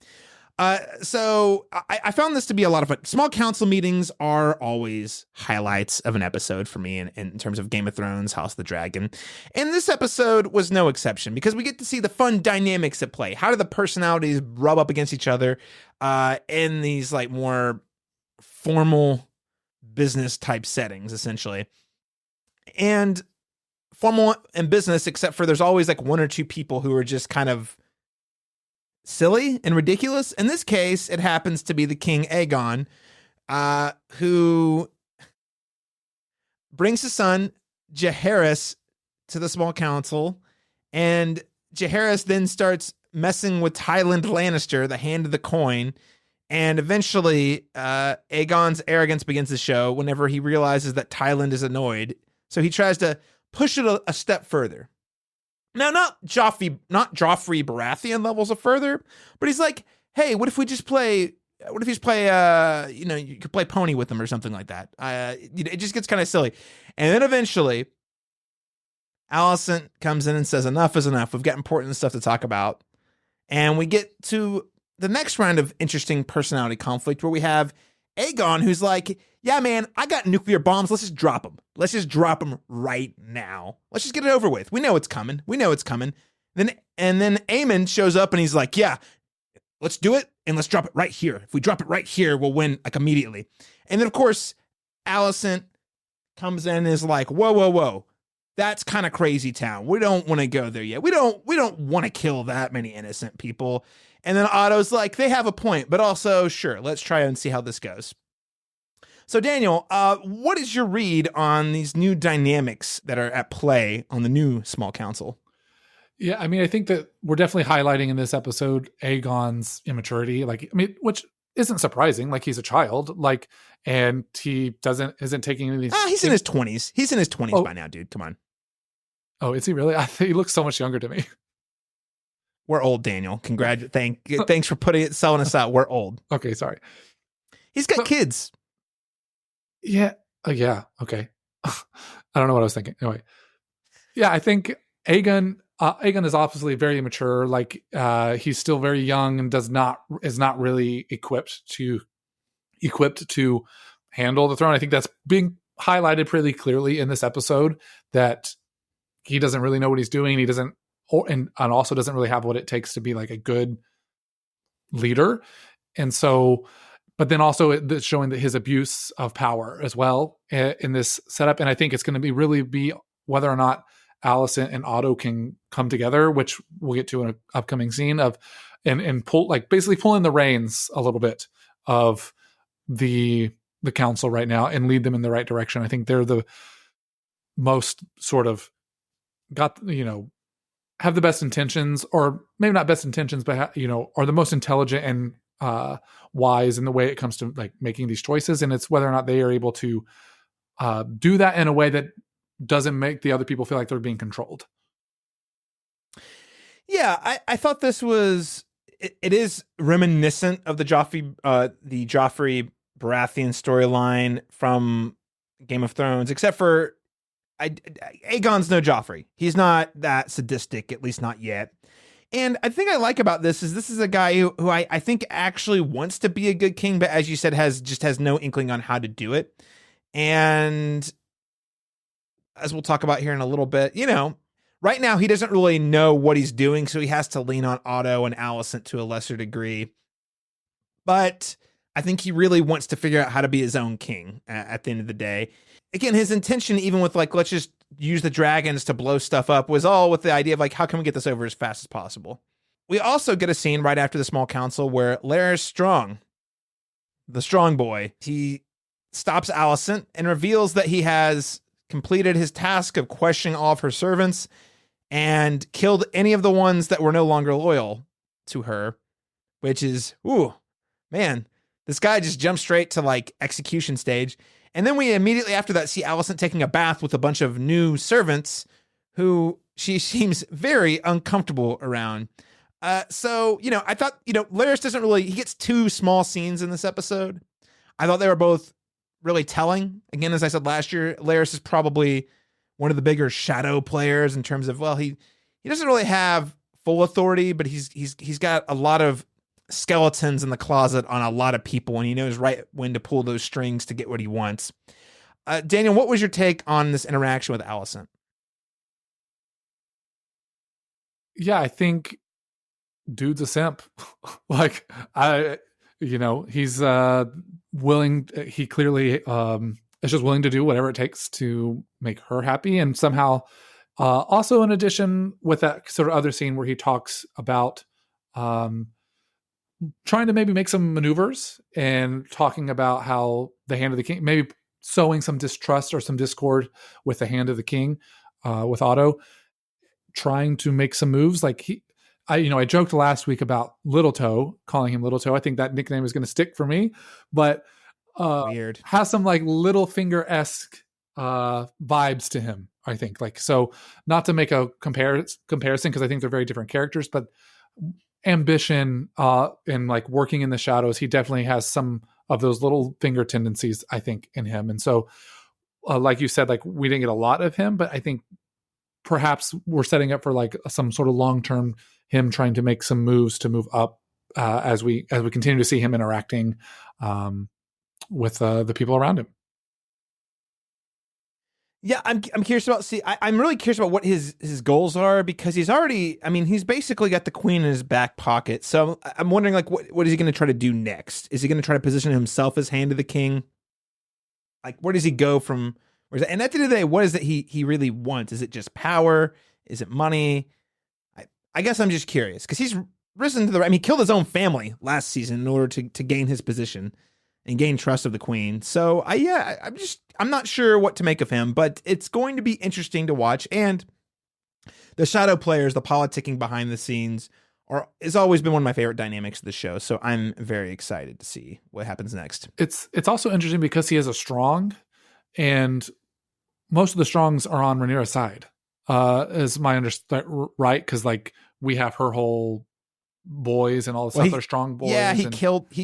So I found this to be a lot of fun. Small council meetings are always highlights of an episode for me in terms of Game of Thrones, House of the Dragon. And this episode was no exception because we get to see the fun dynamics at play. How do the personalities rub up against each other in these like more formal business type settings, essentially. And formal and business, except for there's always like one or two people who are just kind of silly and ridiculous. In this case, it happens to be the King Aegon, who brings his son Jaehaerys to the small council, and Jaehaerys then starts messing with Tywin Lannister, the hand of the coin, and eventually Aegon's arrogance begins to show whenever he realizes that Tywin is annoyed, so he tries to push it a step further. Now, not Joffrey Baratheon levels of further, but he's like, hey, what if you just play, you could play pony with them or something like that. It just gets kind of silly. And then eventually, Alicent comes in and says, enough is enough. We've got important stuff to talk about. And we get to the next round of interesting personality conflict where we have Aegon, who's like, yeah, man, I got nuclear bombs. Let's just drop them. Let's just drop them right now. Let's just get it over with. We know it's coming. And then Aemon shows up and he's like, yeah, let's do it. And let's drop it right here. If we drop it right here, we'll win like immediately. And then of course, Alicent comes in and is like, whoa. That's kind of crazy town. We don't want to go there yet. We don't want to kill that many innocent people. And then Otto's like, they have a point, but also, sure, let's try and see how this goes. So Daniel, what is your read on these new dynamics that are at play on the new small council? Yeah, I mean, I think that we're definitely highlighting in this episode Aegon's immaturity. Which isn't surprising. Like, he's a child, and he isn't taking any of these. He's in his 20s. He's in his 20s by now, dude. Come on. Oh, is he really? I think he looks so much younger to me. We're old, Daniel. Thanks for selling us out. We're old. Okay, sorry. He's got kids. Yeah. Yeah. Okay. I don't know what I was thinking. Anyway. Yeah, I think Aegon is obviously very immature. He's still very young and is not really equipped to handle the throne. I think that's being highlighted pretty clearly in this episode, that he doesn't really know what he's doing. He doesn't, and also doesn't really have what it takes to be like a good leader. And so, but then also it's showing that his abuse of power as well in this setup. And I think it's going to really be whether or not Alicent and Otto can come together, which we'll get to in an upcoming scene and pull, basically pulling the reins a little bit of the council right now and lead them in the right direction. I think they're the most sort of have the best intentions, or maybe not best intentions, but are the most intelligent and wise in the way it comes to making these choices. And it's whether or not they are able to do that in a way that doesn't make the other people feel like they're being controlled. Yeah, I thought this was it is reminiscent of the Joffrey Baratheon storyline from Game of Thrones, except for Aegon's no Joffrey. He's not that sadistic, at least not yet. And I think I like about this is a guy who I think actually wants to be a good king, but as you said, has no inkling on how to do it. And as we'll talk about here in a little bit, right now he doesn't really know what he's doing, so he has to lean on Otto and Alicent to a lesser degree. But I think he really wants to figure out how to be his own king at the end of the day. Again, his intention, even with let's just use the dragons to blow stuff up was all with the idea of like, how can we get this over as fast as possible? We also get a scene right after the small council where Larys Strong, the strong boy, he stops Alicent and reveals that he has completed his task of questioning all of her servants and killed any of the ones that were no longer loyal to her, which is, ooh, man, this guy just jumped straight to like execution stage. And then we immediately after that see Alicent taking a bath with a bunch of new servants who she seems very uncomfortable around. So, I thought, Larys doesn't really, he gets 2 small scenes in this episode. I thought they were both really telling. Again, as I said last year, Larys is probably one of the bigger shadow players in terms of, well, he doesn't really have full authority, but he's got a lot of skeletons in the closet on a lot of people, and he knows right when to pull those strings to get what he wants. Daniel, what was your take on this interaction with Alicent? Yeah, I think dude's a simp. He's willing. He clearly is just willing to do whatever it takes to make her happy. And somehow, also in addition with that sort of other scene where he talks about trying to maybe make some maneuvers and talking about how the Hand of the King, maybe sowing some distrust or some discord with the Hand of the King, with Otto, trying to make some moves. Like I joked last week about Little Toe, calling him Little Toe. I think that nickname is going to stick for me, but weird, has some like Littlefinger-esque vibes to him. I think so not to make a comparison because I think they're very different characters, but ambition and like working in the shadows, he definitely has some of those little finger tendencies, I think, in him. And so, like you said, like we didn't get a lot of him, but I think perhaps we're setting up for like some sort of long-term him trying to make some moves to move up as we continue to see him interacting with the people around him. Yeah, I'm curious about. I'm really curious about what his goals are, because he's already. I mean, he's basically got the queen in his back pocket. So I'm wondering, like, what is he going to try to do next? Is he going to try to position himself as Hand of the King? Like, where does he go from? And at the end of the day, what is it he really wants? Is it just power? Is it money? I guess I'm just curious, because he's risen to the. I mean, he killed his own family last season in order to gain his position and gain trust of the queen. So I'm not sure what to make of him, but it's going to be interesting to watch. And the shadow players, the politicking behind the scenes has always been one of my favorite dynamics of the show. So I'm very excited to see what happens next. It's also interesting because he is a strong, and most of the strongs are on Rhaenyra's side, is my understanding, right? Because like we have her whole boys and all this other strong boys. Yeah, he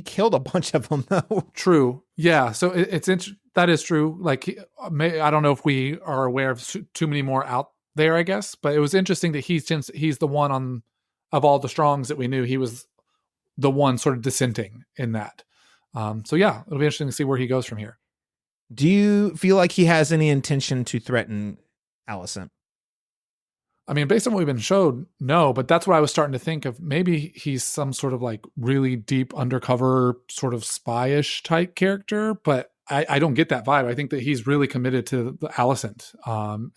killed a bunch of them though. True. Yeah, so it's that is true. Like I don't know if we are aware of too many more out there, I guess, but it was interesting that he's the one of all the strongs that we knew, he was the one sort of dissenting in that. So yeah, it'll be interesting to see where he goes from here. Do you feel like he has any intention to threaten Alicent? I mean, based on what we've been showed, no, but that's what I was starting to think of. Maybe he's some sort of like really deep undercover sort of spy-ish type character, but I don't get that vibe. I think that he's really committed to the Alicent.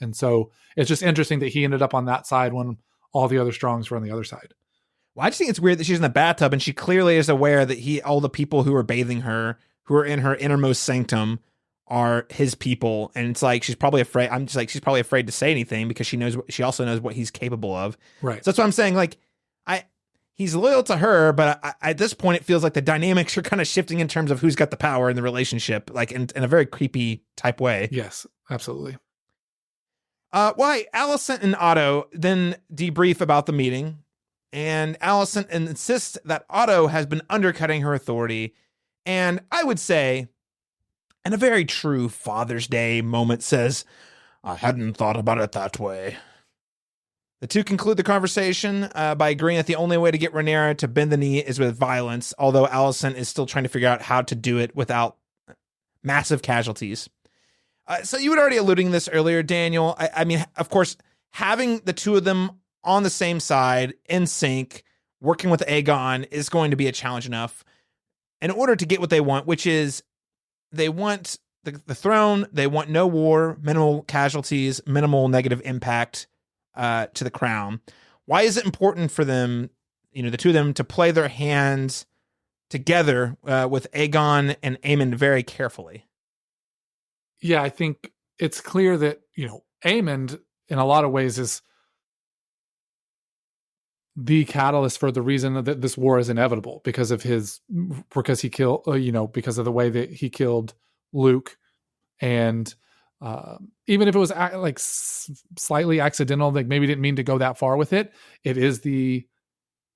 And so it's just interesting that he ended up on that side when all the other strongs were on the other side. Well, I just think it's weird that she's in the bathtub and she clearly is aware that all the people who are bathing her, who are in her innermost sanctum, are his people, and it's like she's probably afraid. I'm just like, she's probably afraid to say anything because she also knows what he's capable of. Right. So that's what I'm saying. Like, he's loyal to her, but at this point, it feels like the dynamics are kind of shifting in terms of who's got the power in the relationship, like in a very creepy type way. Yes, absolutely. Alicent and Otto then debrief about the meeting, and Alicent insists that Otto has been undercutting her authority, and I would say, in a very true Father's Day moment, says, "I hadn't thought about it that way." The two conclude the conversation by agreeing that the only way to get Rhaenyra to bend the knee is with violence, although Alicent is still trying to figure out how to do it without massive casualties. So you were already alluding to this earlier, Daniel. I mean, of course, having the two of them on the same side, in sync, working with Aegon is going to be a challenge enough in order to get what they want, which is they want the throne. They want no war, minimal casualties, minimal negative impact to the crown. Why is it important for them, the two of them, to play their hands together with Aegon and Aemon very carefully? Yeah, I think it's clear that, Aemon in a lot of ways is the catalyst for the reason that this war is inevitable because of because he killed, because of the way that he killed Luke. And even if it was like slightly accidental, like maybe didn't mean to go that far with it, it is the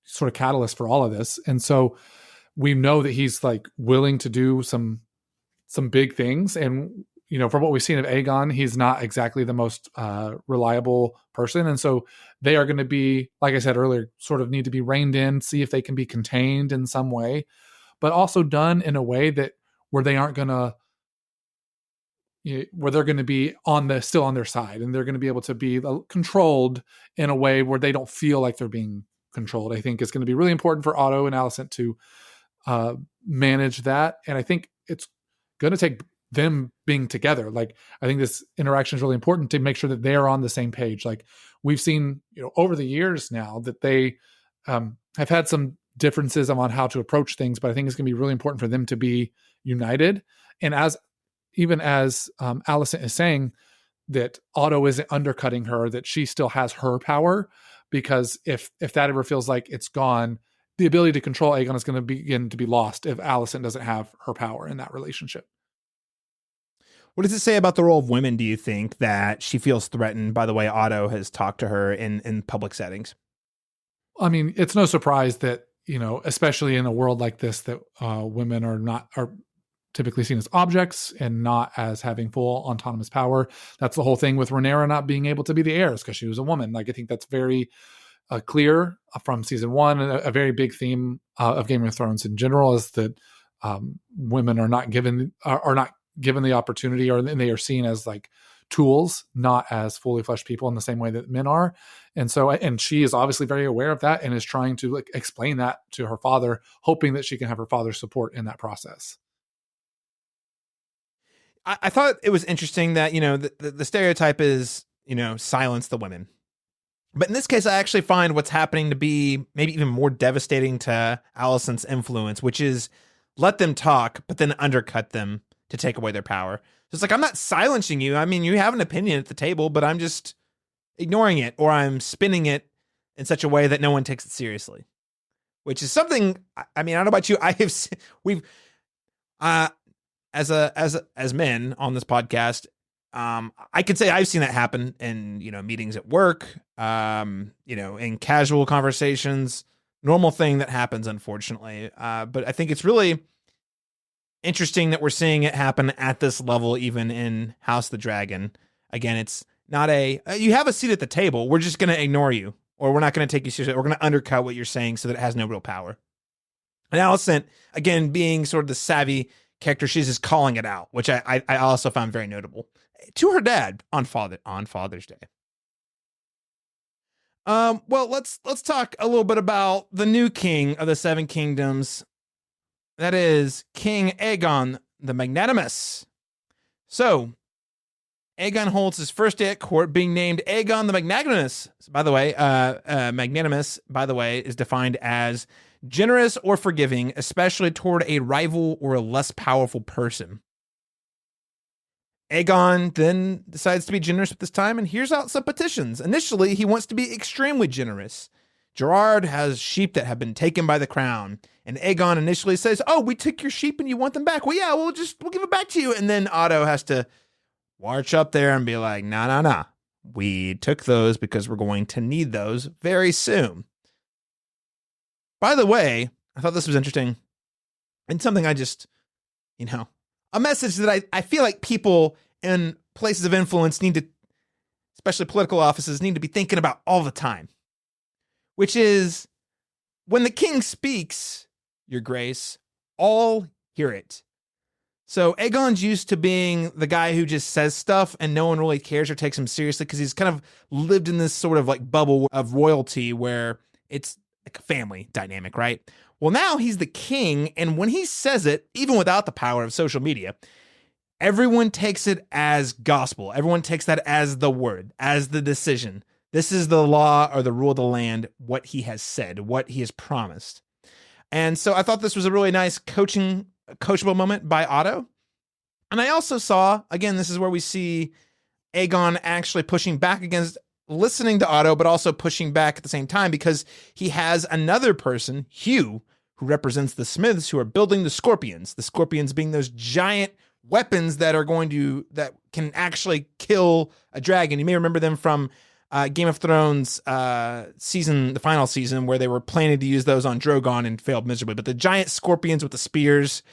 sort of catalyst for all of this. And so we know that he's like willing to do some big things. And, from what we've seen of Aegon, he's not exactly the most reliable person. And so they are going to be, like I said earlier, sort of need to be reined in, see if they can be contained in some way, but also done in a way that where they aren't going to, where they're going to be still on their side, and they're going to be able to be controlled in a way where they don't feel like they're being controlled. I think it's going to be really important for Otto and Alicent to manage that. And I think it's going to take them being together. Like, I think this interaction is really important to make sure that they're on the same page. Like we've seen, over the years now that they have had some differences on how to approach things, but I think it's going to be really important for them to be united. And even as Alicent is saying that Otto isn't undercutting her, that she still has her power, because if that ever feels like it's gone, the ability to control Aegon is going to begin to be lost if Alicent doesn't have her power in that relationship. What does it say about the role of women, do you think, that she feels threatened by the way Otto has talked to her in public settings? I mean, it's no surprise that, especially in a world like this, that women are typically seen as objects and not as having full autonomous power. That's the whole thing with Rhaenyra not being able to be the heiress because she was a woman. Like, I think that's very clear from season one. A very big theme of Game of Thrones in general is that women are not given the opportunity, or they are seen as like tools, not as fully fleshed people in the same way that men are. And she is obviously very aware of that and is trying to explain that to her father, hoping that she can have her father's support in that process. I thought it was interesting that, the stereotype is, silence the women. But in this case, I actually find what's happening to be maybe even more devastating to Alicent's influence, which is let them talk, but then undercut them to take away their power. So it's like, I'm not silencing you. I mean, you have an opinion at the table, but I'm just ignoring it, or I'm spinning it in such a way that no one takes it seriously, which is something, I mean, I don't know about you. As men on this podcast, I could say I've seen that happen in, meetings at work, in casual conversations, normal thing that happens, unfortunately. But I think it's really interesting that we're seeing it happen at this level, even in House of the Dragon. Again, it's not you have a seat at the table. We're just going to ignore you, or we're not going to take you seriously. We're going to undercut what you're saying so that it has no real power. And Alicent, again, being sort of the savvy character, she's just calling it out, which I also found very notable to her dad on Father's Day. Well, let's talk a little bit about the new king of the Seven Kingdoms. That is King Aegon the Magnanimous. So, Aegon holds his first day at court, being named Aegon the Magnanimous. By the way, magnanimous, by the way, is defined as generous or forgiving, especially toward a rival or a less powerful person. Aegon then decides to be generous at this time and hears out some petitions. Initially, he wants to be extremely generous. Gerard has sheep that have been taken by the crown, and Aegon initially says, "Oh, we took your sheep and you want them back. Well, yeah, we'll give it back to you." And then Otto has to march up there and be like, "Nah. We took those because we're going to need those very soon." By the way, I thought this was interesting, and something I just, a message that I feel like people in places of influence need to, especially political offices, need to be thinking about all the time, which is when the king speaks, Your Grace, all hear it. So Aegon's used to being the guy who just says stuff and no one really cares or takes him seriously because he's kind of lived in this sort of like bubble of royalty where it's like a family dynamic, right? Well, now he's the king, and when he says it, even without the power of social media, everyone takes it as gospel. Everyone takes that as the word, as the decision. This is the law or the rule of the land, what he has said, what he has promised. And so I thought this was a really nice coachable moment by Otto. And I also saw, again, this is where we see Aegon actually pushing back against listening to Otto, but also pushing back at the same time because he has another person, Hugh, who represents the Smiths, who are building the Scorpions being those giant weapons that can actually kill a dragon. You may remember them from Game of Thrones the final season, where they were planning to use those on Drogon and failed miserably. But the giant scorpions with the spears,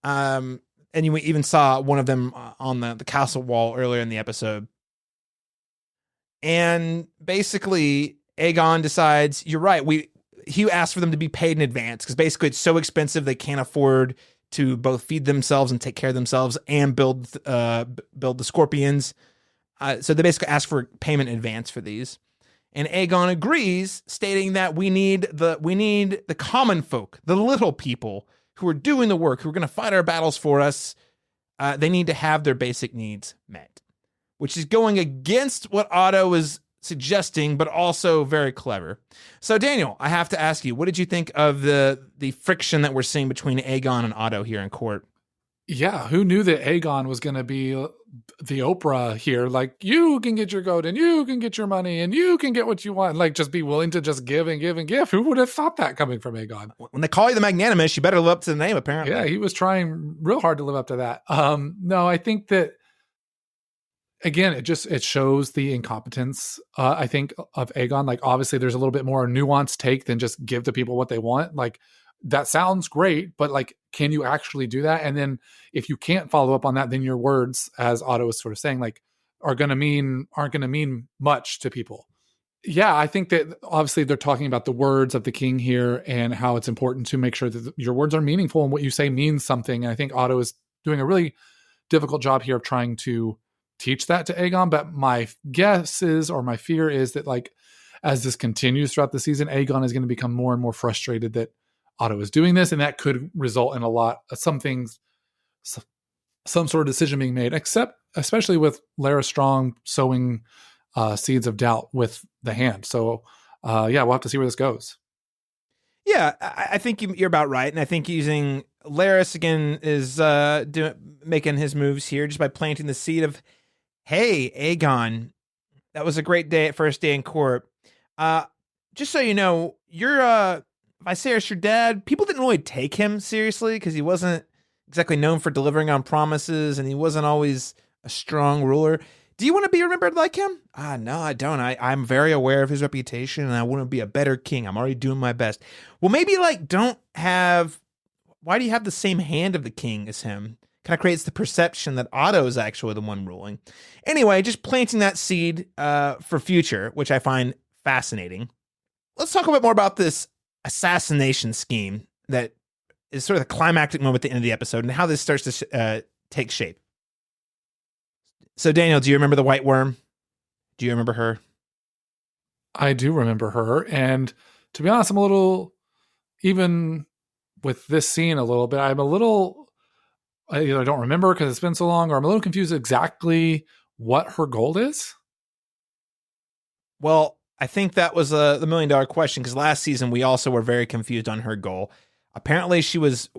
and you even saw one of them on the castle wall earlier in the episode. And basically, Aegon decides, you're right, Hugh asked for them to be paid in advance, because basically it's so expensive they can't afford to both feed themselves and take care of themselves and build the scorpions. So they basically ask for payment in advance for these. And Aegon agrees, stating that we need the common folk, the little people who are doing the work, who are going to fight our battles for us. They need to have their basic needs met, which is going against what Otto is suggesting, but also very clever. So Daniel, I have to ask you, what did you think of the friction that we're seeing between Aegon and Otto here in court? Yeah, who knew that Aegon was going to be the Oprah here? Like, you can get your goat and you can get your money and you can get what you want. Like, just be willing to just give and give and give. Who would have thought that coming from Aegon? When they call you the magnanimous, you better live up to the name, apparently. Yeah, he was trying real hard to live up to that. No, I think that, again, it shows the incompetence, I think, of Aegon. Like, obviously, there's a little bit more nuanced take than just give to people what they want. Like, that sounds great, but like, can you actually do that? And then if you can't follow up on that, then your words, as Otto was sort of saying, like, aren't going to mean much to people. Yeah, I think that obviously they're talking about the words of the king here and how it's important to make sure that your words are meaningful and what you say means something. And I think Otto is doing a really difficult job here of trying to teach that to Aegon. But my guess is, or my fear is, that like, as this continues throughout the season, Aegon is going to become more and more frustrated that Otto is doing this, and that could result in a lot of some sort of decision being made, especially with Larys Strong sowing seeds of doubt with the hand. So yeah, we'll have to see where this goes. Yeah, I think you're about right. And I think using Larys again is making his moves here just by planting the seed of, hey, Aegon, that was a great first day in court. Just so you know, Viserys, your dad, people didn't really take him seriously because he wasn't exactly known for delivering on promises, and he wasn't always a strong ruler. Do you want to be remembered like him? No, I don't. I'm very aware of his reputation, and I want to be a better king. I'm already doing my best. Well, maybe like why do you have the same hand of the king as him? Kind of creates the perception that Otto is actually the one ruling. Anyway, just planting that seed for future, which I find fascinating. Let's talk a bit more about this assassination scheme that is sort of the climactic moment at the end of the episode and how this starts to take shape. So Daniel, do you remember the White Worm? Do you remember her? I do remember her. And to be honest, I'm a little, even with this scene a little bit, I'm a little, either I don't remember because it's been so long, or I'm a little confused exactly what her goal is. Well, I think that was the $1 million question, because last season we also were very confused on her goal. Apparently she was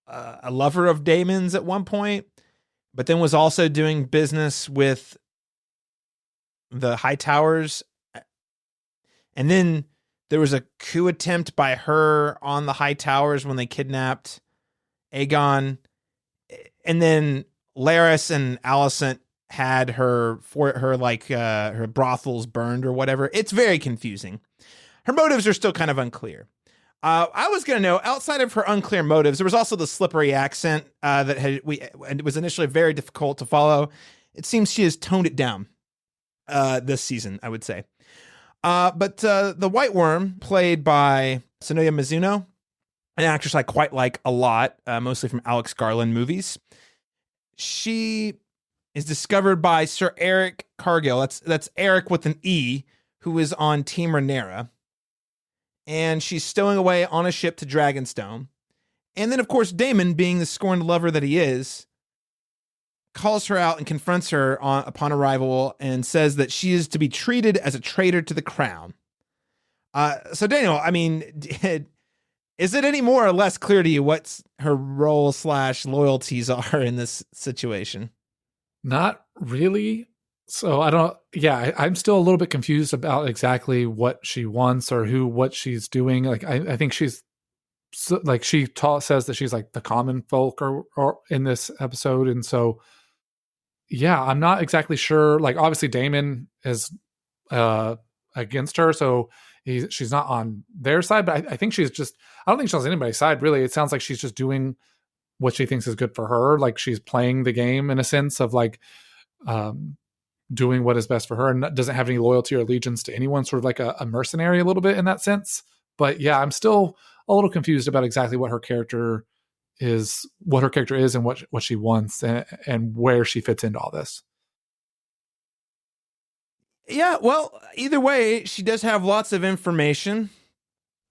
a lover of Daemon's at one point, but then was also doing business with the Hightowers. And then there was a coup attempt by her on the Hightowers when they kidnapped Aegon. And then Larys and Alicent had her brothels burned or whatever. It's very confusing. Her motives are still kind of unclear. I was going to know, outside of her unclear motives, there was also the slippery accent and it was initially very difficult to follow. It seems she has toned it down this season, I would say. But the White Worm, played by Sonoya Mizuno, an actress I quite like a lot, mostly from Alex Garland movies. She is discovered by Sir Eric Cargill. That's Eric with an E, who is on Team Rhaenyra. And she's stowing away on a ship to Dragonstone. And then, of course, Daemon, being the scorned lover that he is, calls her out and confronts her upon arrival and says that she is to be treated as a traitor to the crown. So, Daniel, I mean, is it any more or less clear to you what her role / loyalties are in this situation? Not really. So I'm still a little bit confused about exactly what she wants or what she's doing. Like, I think she's like, she says that she's like the common folk or in this episode. And so, yeah, I'm not exactly sure. Like, obviously Daemon is against her. So she's not on their side, but I think I don't think she's on anybody's side, really. It sounds like she's just doing what she thinks is good for her. Like, she's playing the game in a sense of like, doing what is best for her, and doesn't have any loyalty or allegiance to anyone, sort of like a mercenary a little bit in that sense. But yeah, I'm still a little confused about exactly what her character is and what she wants and where she fits into all this. Yeah, well, either way, she does have lots of information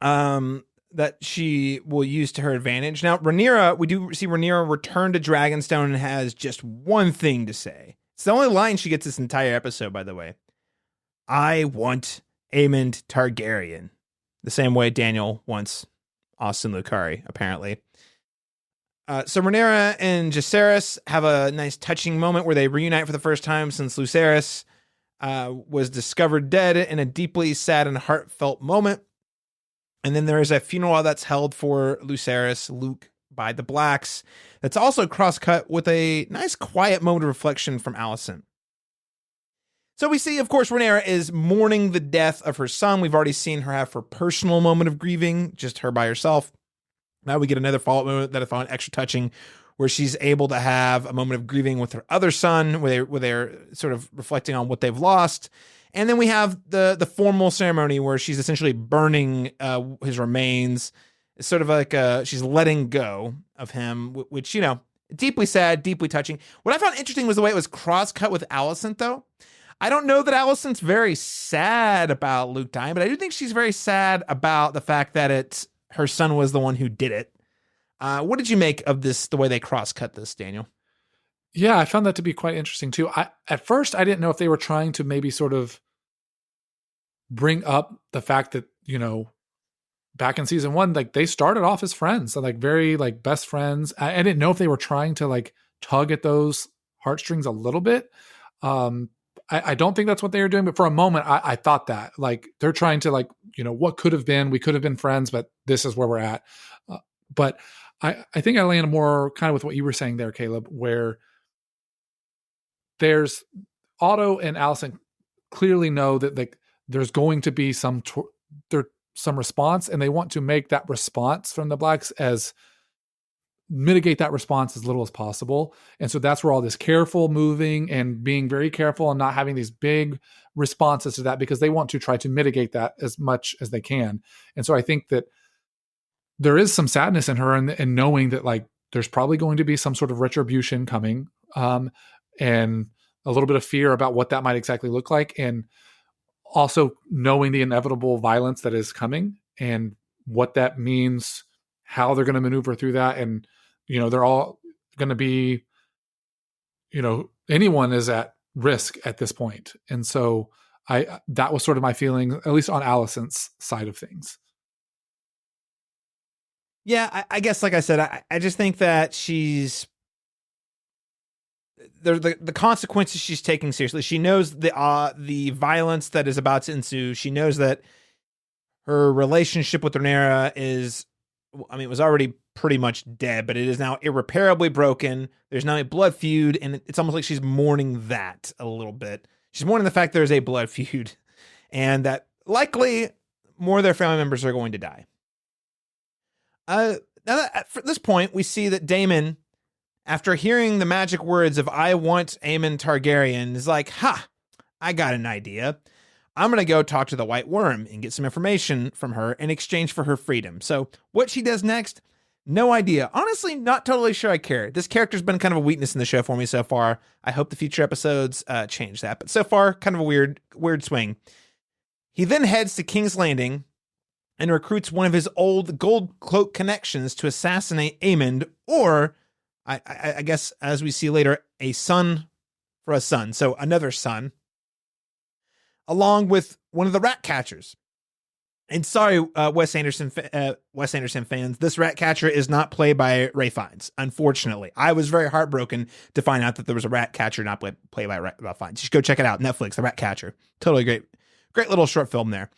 that she will use to her advantage. Now, we do see Rhaenyra return to Dragonstone and has just one thing to say. It's the only line she gets this entire episode, by the way. I want Aemond Targaryen. The same way Daniel wants Austin Lucari, apparently. So Rhaenyra and Lucerys have a nice touching moment where they reunite for the first time since Lucerys was discovered dead, in a deeply sad and heartfelt moment. And then there is a funeral that's held for Lucerys, Luke, by the Blacks. That's also cross-cut with a nice quiet moment of reflection from Alicent. So we see, of course, Rhaenyra is mourning the death of her son. We've already seen her have her personal moment of grieving, just her by herself. Now we get another follow-up moment that I found extra touching, where she's able to have a moment of grieving with her other son, where they're sort of reflecting on what they've lost. And then we have the formal ceremony where she's essentially burning his remains. It's sort of like she's letting go of him, which, deeply sad, deeply touching. What I found interesting was the way it was cross-cut with Alicent, though. I don't know that Alicent's very sad about Luke dying, but I do think she's very sad about the fact that her son was the one who did it. What did you make of this, the way they cross-cut this, Daniel? Yeah, I found that to be quite interesting, too. At first, I didn't know if they were trying to maybe sort of bring up the fact that, back in season 1, like, they started off as friends, so like very like best friends. I didn't know if they were trying to like tug at those heartstrings a little bit. I don't think that's what they were doing, but for a moment I thought that, like, they're trying to, like, what could have been, we could have been friends, but this is where we're at. But I think I landed more kind of with what you were saying there, Caleb, where there's Otto and Alicent clearly know that, like, there's going to be some response, and they want to make that response from the Blacks mitigate that response as little as possible. And so that's where all this careful moving and being very careful and not having these big responses to that, because they want to try to mitigate that as much as they can. And so I think that there is some sadness in her and knowing that, like, there's probably going to be some sort of retribution coming, and a little bit of fear about what that might exactly look like. And also knowing the inevitable violence that is coming and what that means, how they're going to maneuver through that. And, they're all going to be, anyone is at risk at this point. And so that was sort of my feeling, at least on Alicent's side of things. Yeah, I guess, like I said, I just think that she's the consequences she's taking seriously. She knows the violence that is about to ensue. She knows that her relationship with Rhaenyra it was already pretty much dead, but it is now irreparably broken. There's now a blood feud, and it's almost like she's mourning that a little bit. She's mourning the fact there's a blood feud, and that likely more of their family members are going to die. Now at this point, we see that Daemon, after hearing the magic words of "I want Aemond Targaryen," is like, I got an idea. I'm going to go talk to the White Worm and get some information from her in exchange for her freedom. So what she does next, no idea. Honestly, not totally sure I care. This character's been kind of a weakness in the show for me so far. I hope the future episodes change that. But so far, kind of a weird swing. He then heads to King's Landing and recruits one of his old gold cloak connections to assassinate Aemond, or I guess, as we see later, a son for a son, so another son, along with one of the rat catchers. And sorry, Wes Anderson fans, this rat catcher is not played by Ralph Fiennes, unfortunately. I was very heartbroken to find out that there was a rat catcher not played by Ralph Fiennes. You should go check it out, Netflix, The Rat Catcher. Totally great little short film there.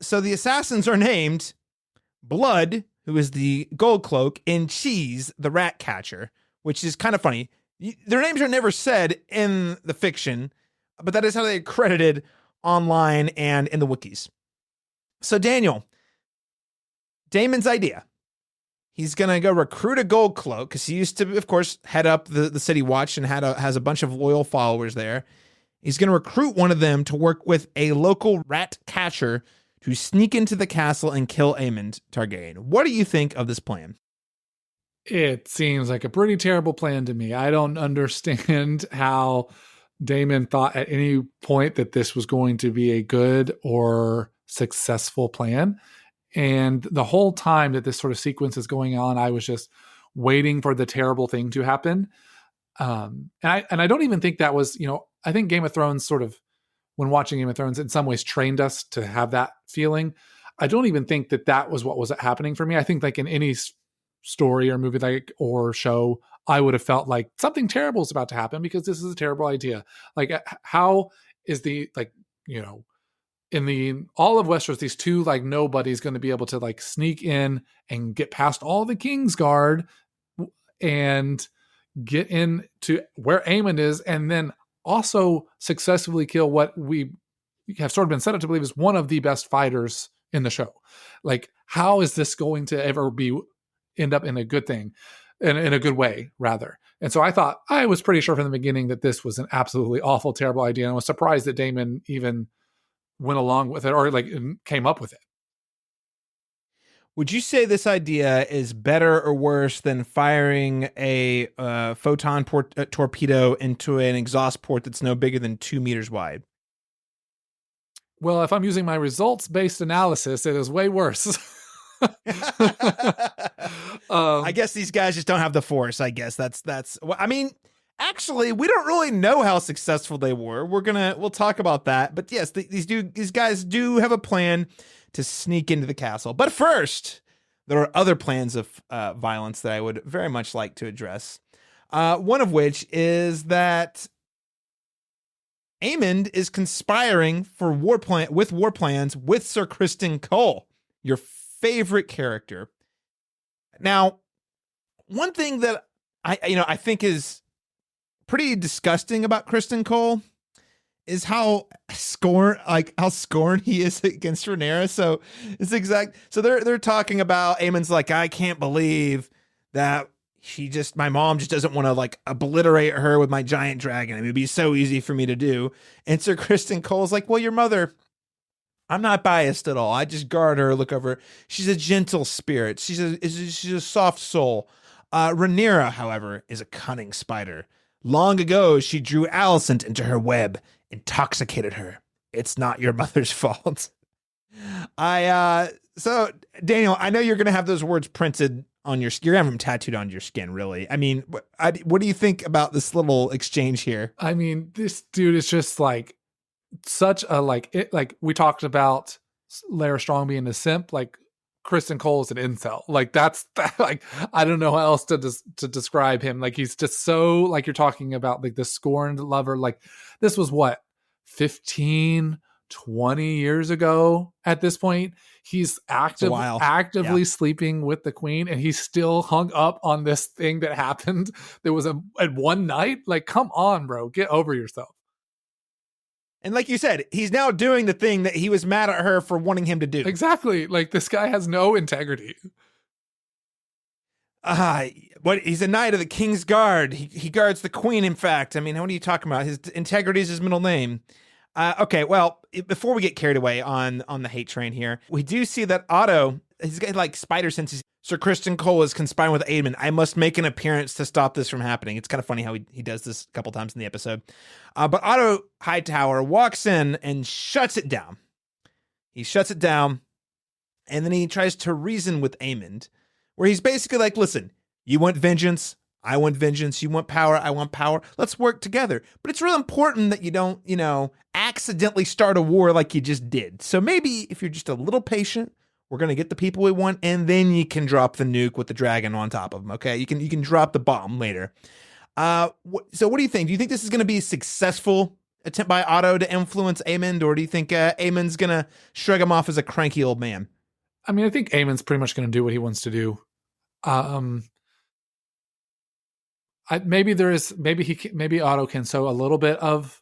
So the assassins are named Blood, who is the gold cloak, and Cheese, the rat catcher, which is kind of funny. Their names are never said in the fiction, but that is how they are credited online and in the wikis. So Daniel, Daemon's idea. He's going to go recruit a gold cloak because he used to, of course, head up the City Watch and has a bunch of loyal followers there. He's going to recruit one of them to work with a local rat catcher to sneak into the castle and kill Aemond Targaryen. What do you think of this plan? It seems like a pretty terrible plan to me. I don't understand how Daemon thought at any point that this was going to be a good or successful plan. And the whole time that this sort of sequence is going on, I was just waiting for the terrible thing to happen. And I don't even think that was, I think Game of Thrones sort of, when watching Game of Thrones, in some ways trained us to have that feeling. I don't even think that was what was happening for me. I think like in any story or movie or show, I would have felt like something terrible is about to happen because this is a terrible idea. Like, how is in all of Westeros, these two like nobodies going to be able to like sneak in and get past all the Kingsguard and get into where Aemond is, and then also successfully kill what we have sort of been set up to believe is one of the best fighters in the show. Like, how is this going to ever end up in a good thing, in a good way, rather? And so I was pretty sure from the beginning that this was an absolutely awful, terrible idea. And I was surprised that Daemon even went along with it or like came up with it. Would you say this idea is better or worse than firing a photon torpedo into an exhaust port that's no bigger than 2 meters wide? Well, if I'm using my results-based analysis, it is way worse. I guess these guys just don't have the force. I guess that's. I mean, actually, we don't really know how successful they were. We'll talk about that. But yes, these guys do have a plan to sneak into the castle. But first, there are other plans of violence that I would very much like to address. One of which is that Aemond is conspiring for war plans with Sir Criston Cole, your favorite character. Now, one thing that I think is pretty disgusting about Criston Cole is how scorned he is against Rhaenyra. So they're talking about Aemon's like, I can't believe that my mom just doesn't want to like obliterate her with my giant dragon. I mean, it'd be so easy for me to do. And Sir Criston Cole's like, well, your mother, I'm not biased at all. I just guard her, look over her. She's a gentle spirit. She's a soft soul. Rhaenyra, however, is a cunning spider. Long ago, she drew Alicent into her web, intoxicated her. It's not your mother's fault. So Daniel, I know you're going to have those words printed on you're going to have them tattooed on your skin, really. I mean, what do you think about this little exchange here? I mean, this dude is just like such a, like we talked about Larys Strong being a simp, like Criston Cole is an incel. Like like, I don't know how else to describe him. Like, he's just so, like, you're talking about like the scorned lover. Like, this was what, 15, 20 years ago at this point. He's actively sleeping with the queen, and he's still hung up on this thing that happened. There was at one night. Like, come on, bro, get over yourself. And like you said, he's now doing the thing that he was mad at her for wanting him to do. Exactly. Like, this guy has no integrity. He's a knight of the King's Guard. He guards the queen, in fact. I mean, what are you talking about? His integrity is his middle name. Okay, well, before we get carried away on the hate train here, we do see that Otto, he's got like spider senses. Sir Criston Cole is conspiring with Aemon. I must make an appearance to stop this from happening. It's kind of funny how he does this a couple times in the episode. But Otto Hightower walks in and shuts it down. He shuts it down. And then he tries to reason with Aemond, where he's basically like, listen, you want vengeance, I want vengeance. You want power, I want power. Let's work together. But it's really important that you don't, accidentally start a war like you just did. So maybe if you're just a little patient, we're going to get the people we want, and then you can drop the nuke with the dragon on top of them, okay? You can drop the bomb later. So what do you think? Do you think this is going to be a successful attempt by Otto to influence Aemond, or do you think Aemond's going to shrug him off as a cranky old man? I mean, I think Aemon's pretty much going to do what he wants to do. Maybe Otto can sow a little bit of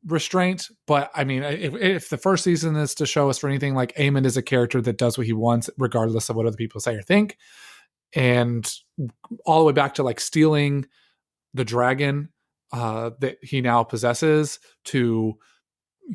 restraint, but I mean, if the first season is to show us for anything, like Aemond is a character that does what he wants, regardless of what other people say or think, and all the way back to like stealing the dragon that he now possesses to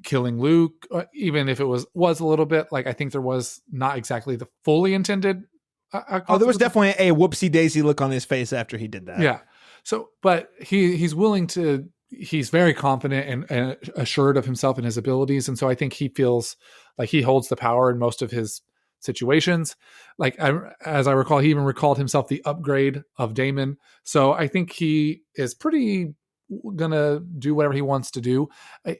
killing Luke, even if it was a little bit like, I think there was not exactly the fully intended. There was definitely a whoopsie daisy look on his face after he did that. Yeah. So, but he's willing to. He's very confident and assured of himself and his abilities, and so I think he feels like he holds the power in most of his situations. Like as I recall, he even recalled himself the upgrade of Daemon. So I think he is pretty gonna do whatever he wants to do.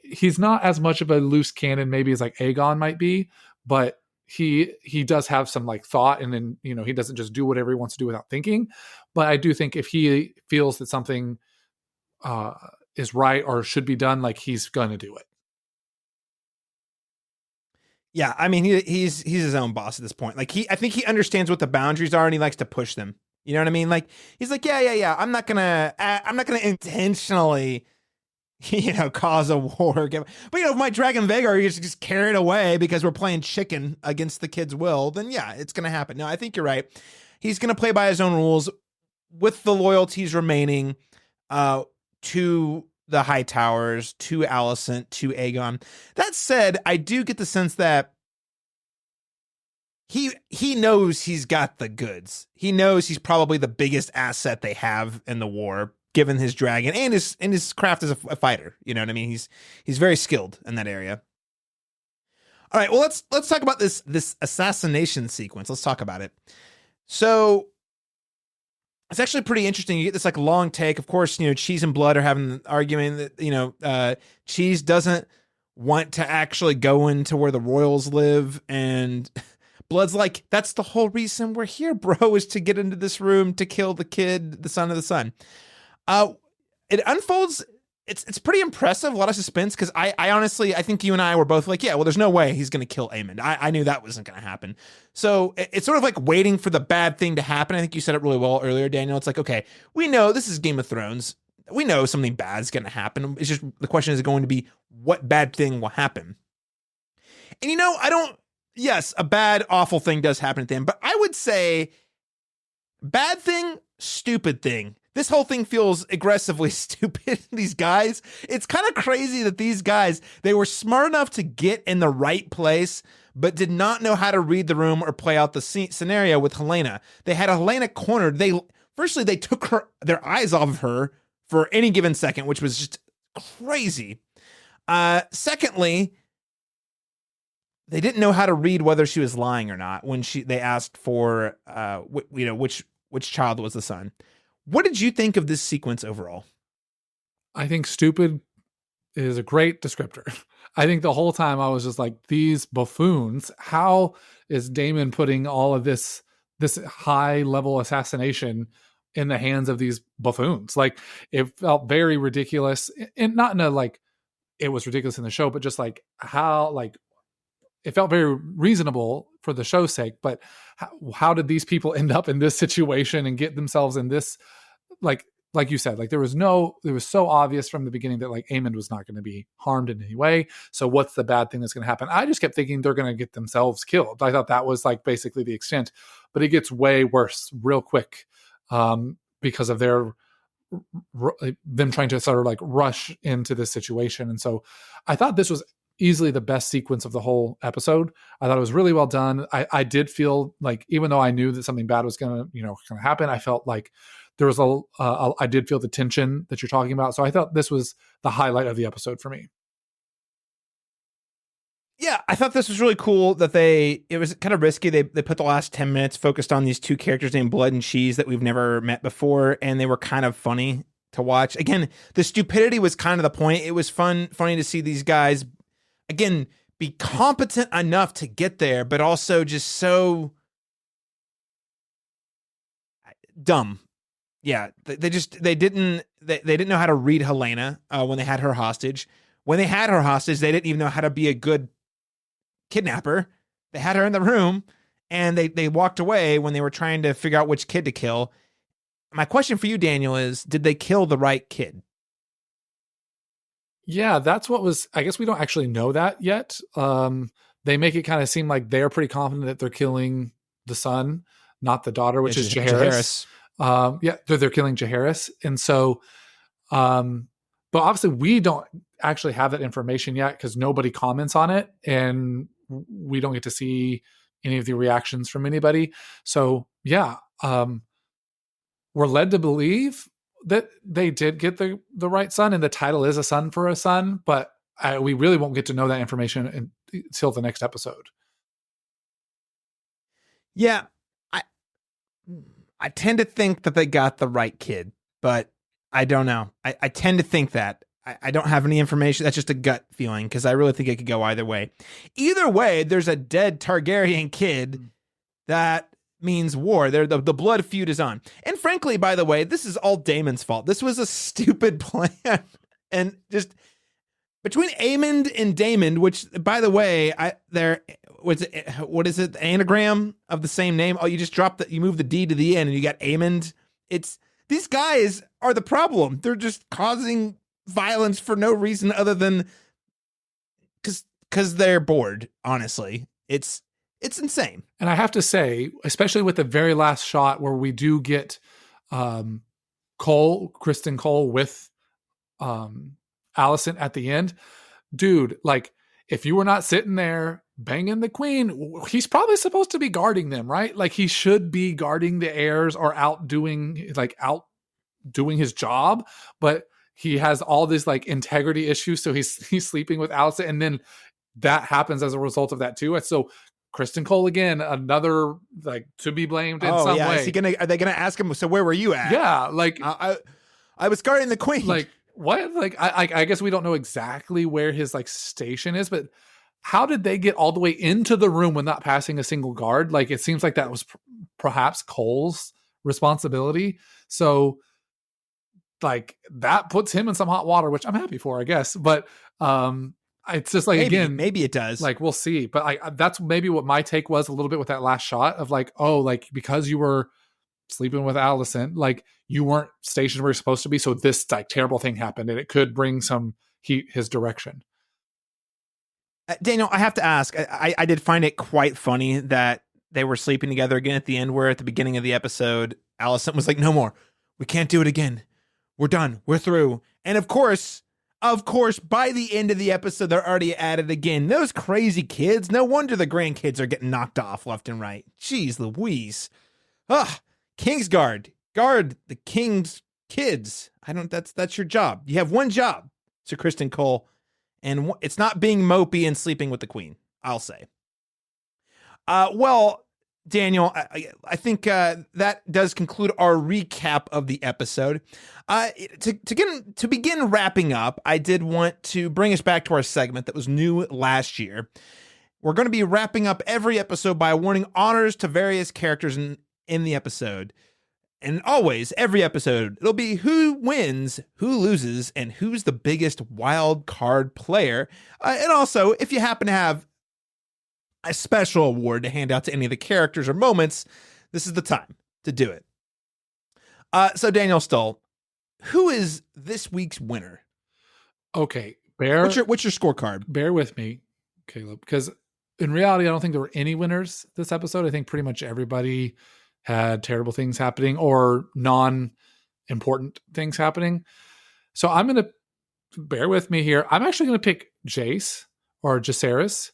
He's not as much of a loose cannon maybe as like Aegon might be, but he does have some like thought, and then he doesn't just do whatever he wants to do without thinking. But I do think if he feels that something is right or should be done, like he's gonna do it. Yeah, I mean he's his own boss at this point. Like I think he understands what the boundaries are, and he likes to push them. You know what I mean? Like he's like, yeah. I'm not gonna intentionally cause a war. But if my Dragon Vagar is just carried away because we're playing chicken against the kid's will, then yeah, it's going to happen. No, I think you're right. He's going to play by his own rules with the loyalties remaining to the Hightowers, to Alicent, to Aegon. That said, I do get the sense that he knows he's got the goods. He knows he's probably the biggest asset they have in the war, given his dragon and his craft as a fighter. You know what I mean? He's very skilled in that area. All right, well let's talk about this assassination sequence. Let's talk about it. So it's actually pretty interesting. You get this like long take. Of course, Cheese and Blood are having an argument that Cheese doesn't want to actually go into where the royals live, and Blood's like, that's the whole reason we're here, bro, is to get into this room to kill the kid, the son of the sun. It unfolds. It's pretty impressive. A lot of suspense, because I honestly, I think you and I were both like, yeah, well, there's no way he's going to kill Aemond. I knew that wasn't going to happen. So it's sort of like waiting for the bad thing to happen. I think you said it really well earlier, Daniel. It's like, okay, we know this is Game of Thrones. We know something bad is going to happen. It's just the question is going to be what bad thing will happen. And yes, a bad, awful thing does happen at the end, but I would say bad thing, stupid thing. This whole thing feels aggressively stupid. These guys, it's kind of crazy that these guys, they were smart enough to get in the right place, but did not know how to read the room or play out the scenario with Helaena. They had Helaena cornered. They took their eyes off of her for any given second, which was just crazy. Secondly, they didn't know how to read whether she was lying or not when they asked for which child was the son. What did you think of this sequence overall? I think stupid is a great descriptor. I think the whole time I was just like, these buffoons, how is Daemon putting all of this high level assassination in the hands of these buffoons? Like, it felt very ridiculous, and not in a like it was ridiculous in the show, but just like how like it felt very reasonable for the show's sake, but how did these people end up in this situation and get themselves in this, like you said, like it was so obvious from the beginning that like Aemond was not going to be harmed in any way. So what's the bad thing that's going to happen? I just kept thinking they're going to get themselves killed. I thought that was like basically the extent, but it gets way worse real quick because of them trying to sort of like rush into this situation. And so I thought this was easily the best sequence of the whole episode. I thought it was really well done. I did feel like, even though I knew that something bad was going to happen, I felt like there was I did feel the tension that you're talking about. So I thought this was the highlight of the episode for me. Yeah, I thought this was really cool that it was kind of risky. They put the last 10 minutes focused on these two characters named Blood and Cheese that we've never met before, and they were kind of funny to watch. Again, the stupidity was kind of the point. It was funny to see these guys, again, be competent enough to get there, but also just so dumb. Yeah, they didn't know how to read Helena when they had her hostage. When they had her hostage, they didn't even know how to be a good kidnapper. They had her in the room, and they walked away when they were trying to figure out which kid to kill. My question for you, Daniel, is did they kill the right kid? Yeah, that's what was, I guess we don't actually know that yet. They make it kind of seem like they're pretty confident that they're killing the son, not the daughter, which is Jaehaerys. Yeah, they're killing Jaehaerys. And so, but obviously we don't actually have that information yet because nobody comments on it and we don't get to see any of the reactions from anybody. So yeah, we're led to believe that they did get the right son and the title is A Son for a Son, but we really won't get to know that information until the next episode. Yeah, I tend to think that they got the right kid, but I don't know. I tend to think that. I don't have any information. That's just a gut feeling because I really think it could go either way. Either way, there's a dead Targaryen kid. That means war. The blood feud is on. And frankly, by the way, this is all Daemon's fault. This was a stupid plan. And just between Aemond and Daemon, which, by the way, what is it? The anagram of the same name? Oh, you just you move the D to the end and you got Aemond. These guys are the problem. They're just causing violence for no reason other than because they're bored. Honestly, it's insane. And I have to say, especially with the very last shot where we do get Kristen Cole with Alicent at the end, dude, like if you were not sitting there banging the queen, he's probably supposed to be guarding them, right? Like he should be guarding the heirs or out doing his job, but he has all these like integrity issues, so he's sleeping with Alicent, and then that happens as a result of that too. And so Kristen Cole again, another like to be blamed in some way. Are they gonna ask him? So where were you at? Yeah, like I was guarding the queen. Like what? Like I guess we don't know exactly where his like station is, but how did they get all the way into the room when not passing a single guard? Like it seems like that was perhaps Cole's responsibility. So like that puts him in some hot water, which I'm happy for, I guess. But it's just like, maybe it does. Like we'll see. But that's maybe what my take was a little bit with that last shot of like, oh, like because you were sleeping with Alicent, like you weren't stationed where you're supposed to be. So this like terrible thing happened and it could bring some heat his direction. Daniel, I have to ask, I did find it quite funny that they were sleeping together again at the end, where at the beginning of the episode, Alicent was like, no more. We can't do it again. We're done. We're through. And of course, by the end of the episode, they're already at it again. Those crazy kids. No wonder the grandkids are getting knocked off left and right. Jeez Louise. Kingsguard. Guard the king's kids. That's your job. You have one job, Sir Kristen Cole. And it's not being mopey and sleeping with the queen, I'll say. Well, Daniel, I think that does conclude our recap of the episode. To begin wrapping up, I did want to bring us back to our segment that was new last year. We're going to be wrapping up every episode by awarding honors to various characters in the episode. And always, every episode, it'll be who wins, who loses, and who's the biggest wild card player. And also, if you happen to have a special award to hand out to any of the characters or moments, this is the time to do it. So Daniel Stoll, who is this week's winner? Okay, what's your scorecard? Bear with me, Caleb, because in reality, I don't think there were any winners this episode. I think pretty much everybody had terrible things happening or non-important things happening. So I'm going to bear with me here. I'm actually going to pick Jace or Jacaerys.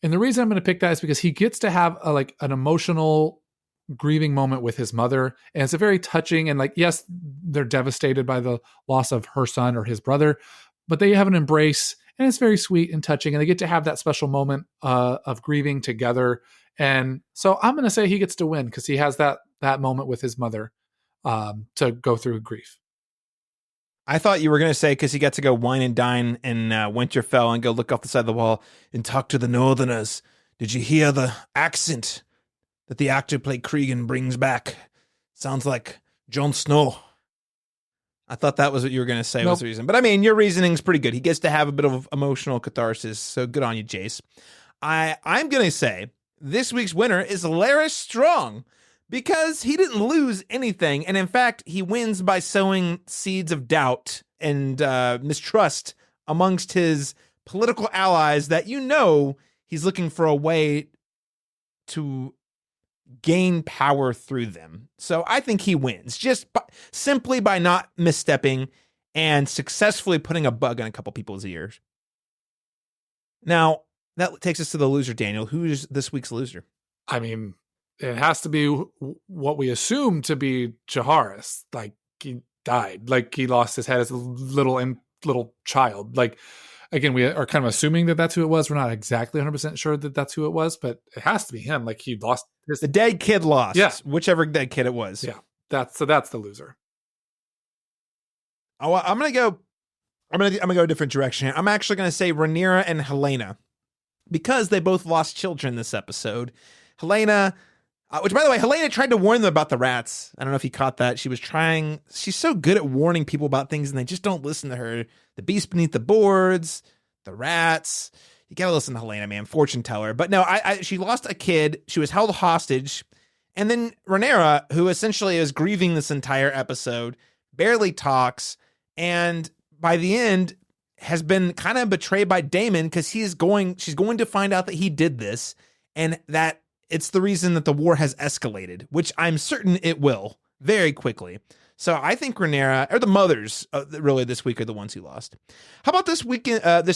And the reason I'm going to pick that is because he gets to have an emotional grieving moment with his mother. And it's a very touching and yes, they're devastated by the loss of her son or his brother, but they have an embrace And it's very sweet and touching. And they get to have that special moment of grieving together. And so I'm going to say he gets to win because he has that moment with his mother to go through grief. I thought you were going to say because he got to go wine and dine in Winterfell and go look off the side of the wall and talk to the Northerners. Did you hear the accent that the actor played Cregan brings back? Sounds like Jon Snow. I thought that was what you were going to say was the reason. But I mean, your reasoning's pretty good. He gets to have a bit of emotional catharsis, so good on you, Jace. I'm going to say this week's winner is Larys Strong, because he didn't lose anything. And in fact, he wins by sowing seeds of doubt and mistrust amongst his political allies that he's looking for a way to gain power through them. So I think he wins simply by not misstepping and successfully putting a bug in a couple people's ears. Now, that takes us to the loser, Daniel. Who is this week's loser? I mean, it has to be what we assume to be Jaharis. Like, he died. Like, he lost his head as a little child. Like, again, we are kind of assuming that that's who it was. We're not exactly 100% sure that that's who it was, but it has to be him. Like, he lost the dead kid lost. Yeah. Whichever dead kid it was. Yeah. That's the loser. Oh, I'm going to go a different direction here. I'm actually going to say Rhaenyra and Helaena, because they both lost children this episode. Helaena, which, by the way, Helaena tried to warn them about the rats. I don't know if you caught that. She's so good at warning people about things, and they just don't listen to her. The beast beneath the boards, the rats. You got to listen to Helaena, man. Fortune teller. But no, she lost a kid. She was held hostage. And then Rhaenyra, who essentially is grieving this entire episode, barely talks. And by the end, has been kind of betrayed by Daemon because she's going to find out that he did this, and that it's the reason that the war has escalated, which I'm certain it will very quickly. So I think Rhaenyra, or the mothers really this week, are the ones who lost. How about this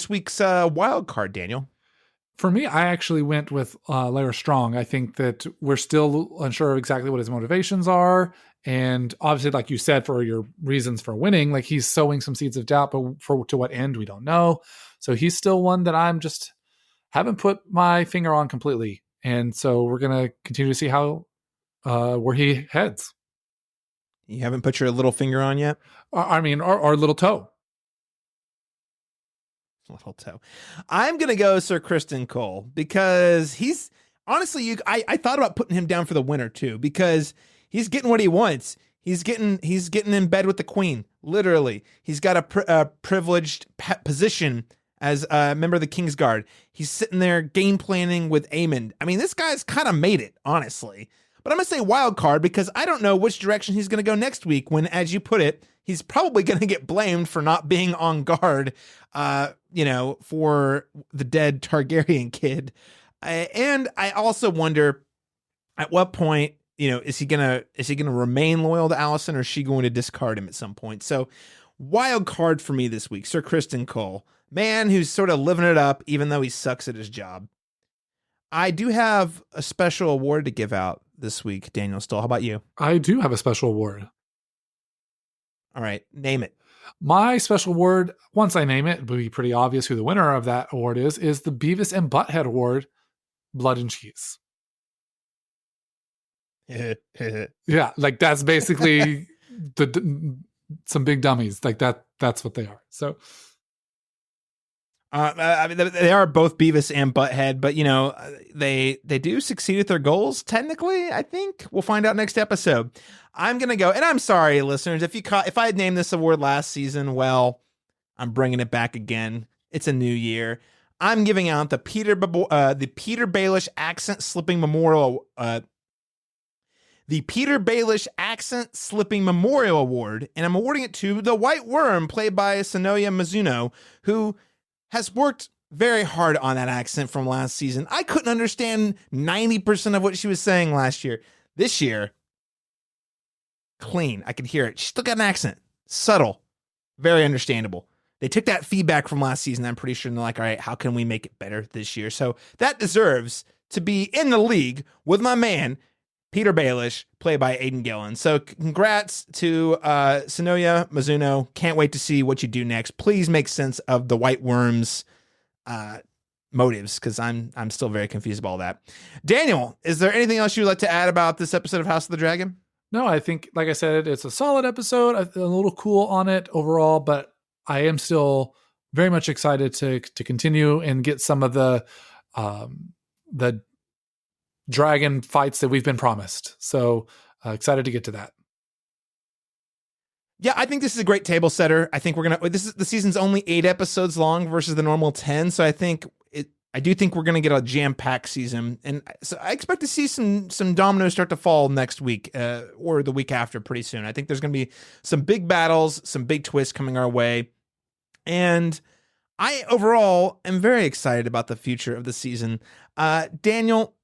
week's wild card, Daniel? For me, I actually went with Larys Strong. I think that we're still unsure of exactly what his motivations are. And obviously, like you said, for your reasons for winning, like he's sowing some seeds of doubt, but to what end, we don't know. So he's still one that I'm just haven't put my finger on completely. And so we're going to continue to see how where he heads. You haven't put your little finger on yet? I mean, our little toe. Little toe. I'm going to go Sir Kristen Cole, because he's honestly, I thought about putting him down for the winner too, because he's getting what he wants. He's getting in bed with the queen, literally. He's got a privileged position as a member of the Kingsguard. He's sitting there game planning with Aemon. I mean, this guy's kind of made it, honestly. But I'm going to say wild card because I don't know which direction he's going to go next week when, as you put it, he's probably going to get blamed for not being on guard, for the dead Targaryen kid. And I also wonder at what point, is he gonna remain loyal to Alicent, or is she going to discard him at some point? So wild card for me this week, Sir Kristen Cole, man who's sort of living it up, even though he sucks at his job. I do have a special award to give out this week, Daniel Stoll. How about you? I do have a special award. All right, name it. My special award, once I name it, it'll be pretty obvious who the winner of that award is the Beavis and Butthead Award, Blood and Cheese. Yeah, like that's basically some big dummies. Like that's what they are. So I mean, they are both Beavis and Butthead, but they do succeed at their goals. Technically, I think we'll find out next episode. I'm gonna go, and I'm sorry, listeners, if I had named this award last season, well, I'm bringing it back again. It's a new year. I'm giving out the Peter Baelish Accent Slipping Memorial. The Peter Baelish Accent Slipping Memorial Award, and I'm awarding it to the White Worm, played by Sonoya Mizuno, who has worked very hard on that accent from last season. I couldn't understand 90% of what she was saying last year. This year, clean. I could hear it. She still got an accent. Subtle. Very understandable. They took that feedback from last season, I'm pretty sure, and they're like, all right, how can we make it better this year? So that deserves to be in the league with my man, Peter Baelish, played by Aidan Gillen. So congrats to Sonoya Mizuno. Can't wait to see what you do next. Please make sense of the White Worm's motives, because I'm still very confused about all that. Daniel, is there anything else you'd like to add about this episode of House of the Dragon? No, I think, like I said, it's a solid episode. I'm a little cool on it overall, but I am still very much excited to continue and get some of the dragon fights that we've been promised. So excited to get to that. Yeah, I think this is a great table setter. I think the season's only 8 episodes long versus the normal 10. So I do think we're going to get a jam-packed season. And so I expect to see some dominoes start to fall next week or the week after pretty soon. I think there's going to be some big battles, some big twists coming our way. And I overall am very excited about the future of the season. Daniel,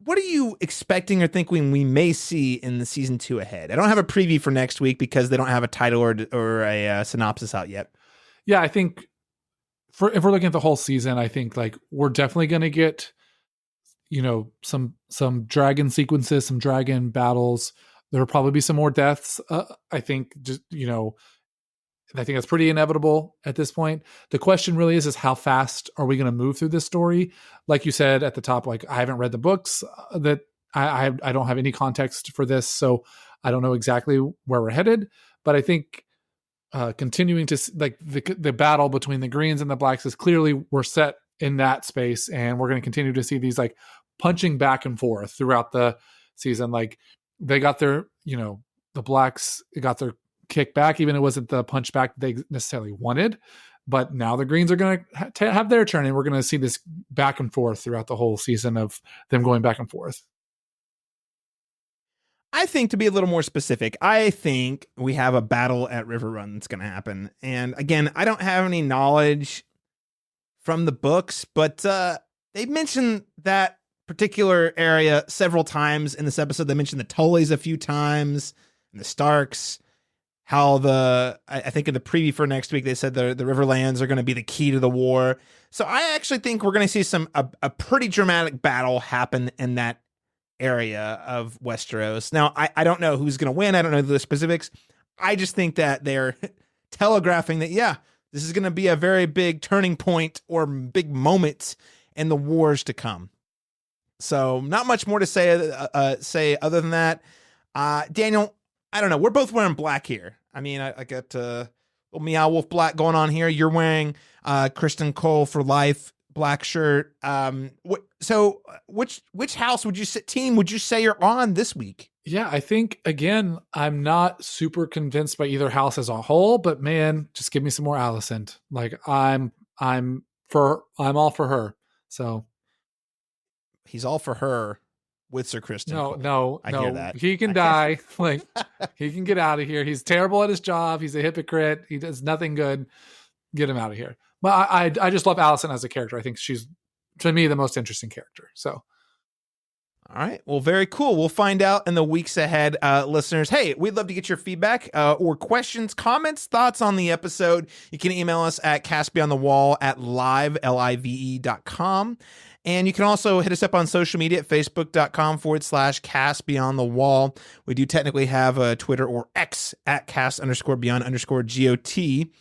what are you expecting or thinking we may see in the season 2 ahead? I don't have a preview for next week because they don't have a title or a synopsis out yet. Yeah, I think if we're looking at the whole season, I think like we're definitely going to get, some dragon sequences, some dragon battles. There'll probably be some more deaths. I think I think that's pretty inevitable at this point. The question really is how fast are we going to move through this story? Like you said at the top, like I haven't read the books that I don't have any context for this. So I don't know exactly where we're headed, but I think continuing to like the battle between the Greens and the Blacks is clearly we're set in that space. And we're going to continue to see these like punching back and forth throughout the season. Like they got their, the Blacks got their kick back, even if it wasn't the punch back they necessarily wanted, but now the Greens are going to have their turn, and we're going to see this back and forth throughout the whole season of them going back and forth. I think, to be a little more specific, I think we have a battle at River Run that's going to happen. And again, I don't have any knowledge from the books, but they mentioned that particular area several times in this episode. They mentioned the Tullys a few times and the Starks. How I think in the preview for next week, they said the Riverlands are going to be the key to the war. So I actually think we're going to see a pretty dramatic battle happen in that area of Westeros. Now, I don't know who's going to win. I don't know the specifics. I just think that they're telegraphing that, yeah, this is going to be a very big turning point or big moment in the wars to come. So not much more to say other than that. Daniel, I don't know. We're both wearing black here. I mean, I got little Meow Wolf black going on here. You're wearing Kristen Cole for life black shirt. So which house team would you say you're on this week? Yeah, I think again, I'm not super convinced by either house as a whole, but man, just give me some more Alicent. Like I'm all for her. So he's all for her. With Sir Kristen Cole. No, I hear that. He can die. Like he can get out of here. He's terrible at his job. He's a hypocrite. He does nothing good. Get him out of here. But I just love Alicent as a character. I think she's, to me, the most interesting character. So. All right. Well, very cool. We'll find out in the weeks ahead, listeners. Hey, we'd love to get your feedback or questions, comments, thoughts on the episode. You can email us at castbeyondthewall@live.com. And you can also hit us up on social media at facebook.com/castbeyondthewall. We do technically have a Twitter or X at cast_beyond_GOT.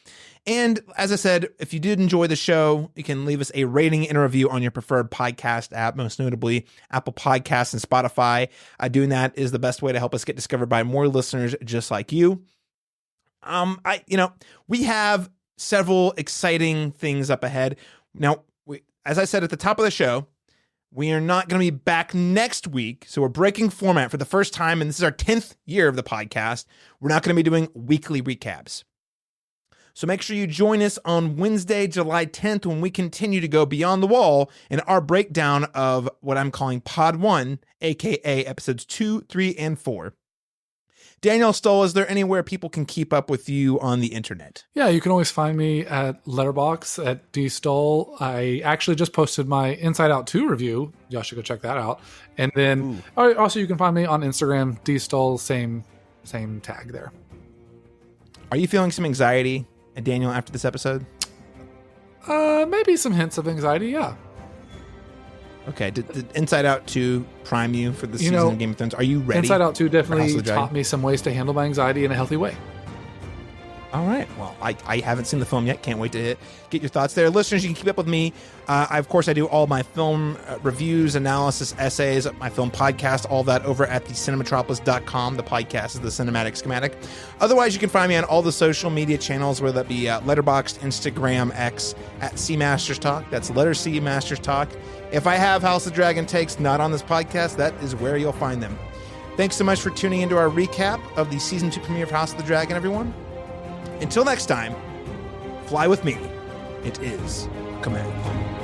And as I said, if you did enjoy the show, you can leave us a rating and a review on your preferred podcast app, most notably Apple Podcasts and Spotify. Doing that is the best way to help us get discovered by more listeners just like you. We have several exciting things up ahead. Now, as I said at the top of the show, we are not going to be back next week. So we're breaking format for the first time, and this is our 10th year of the podcast. We're not going to be doing weekly recaps. So make sure you join us on Wednesday, July 10th, when we continue to go beyond the wall in our breakdown of what I'm calling Pod 1, aka episodes 2, 3, and 4. Daniel Stoll, is there anywhere people can keep up with you on the internet? Yeah, you can always find me at Letterboxd at dstoll. I actually just posted my Inside Out 2 review. Y'all should go check that out. And then also you can find me on Instagram, dstoll, same tag there. Are you feeling some anxiety, Daniel, after this episode? Maybe some hints of anxiety, yeah. Okay, did Inside Out 2 prime you for the season of Game of Thrones? Are you ready? Inside Out 2 for House of definitely the Dragon? taught me some ways to handle my anxiety in a healthy way. All right. Well, I haven't seen the film yet. Can't wait to get your thoughts there. Listeners, you can keep up with me. Of course, I do all my film reviews, analysis, essays, my film podcast, all that over at thecinematropolis.com. The podcast is the Cinematic Schematic. Otherwise, you can find me on all the social media channels, whether that be Letterboxd, Instagram, X, at C Masters Talk. That's letter C Masters Talk. If I have House of the Dragon takes not on this podcast, that is where you'll find them. Thanks so much for tuning into our recap of the Season 2 premiere of House of the Dragon, everyone. Until next time, fly with me. It is command.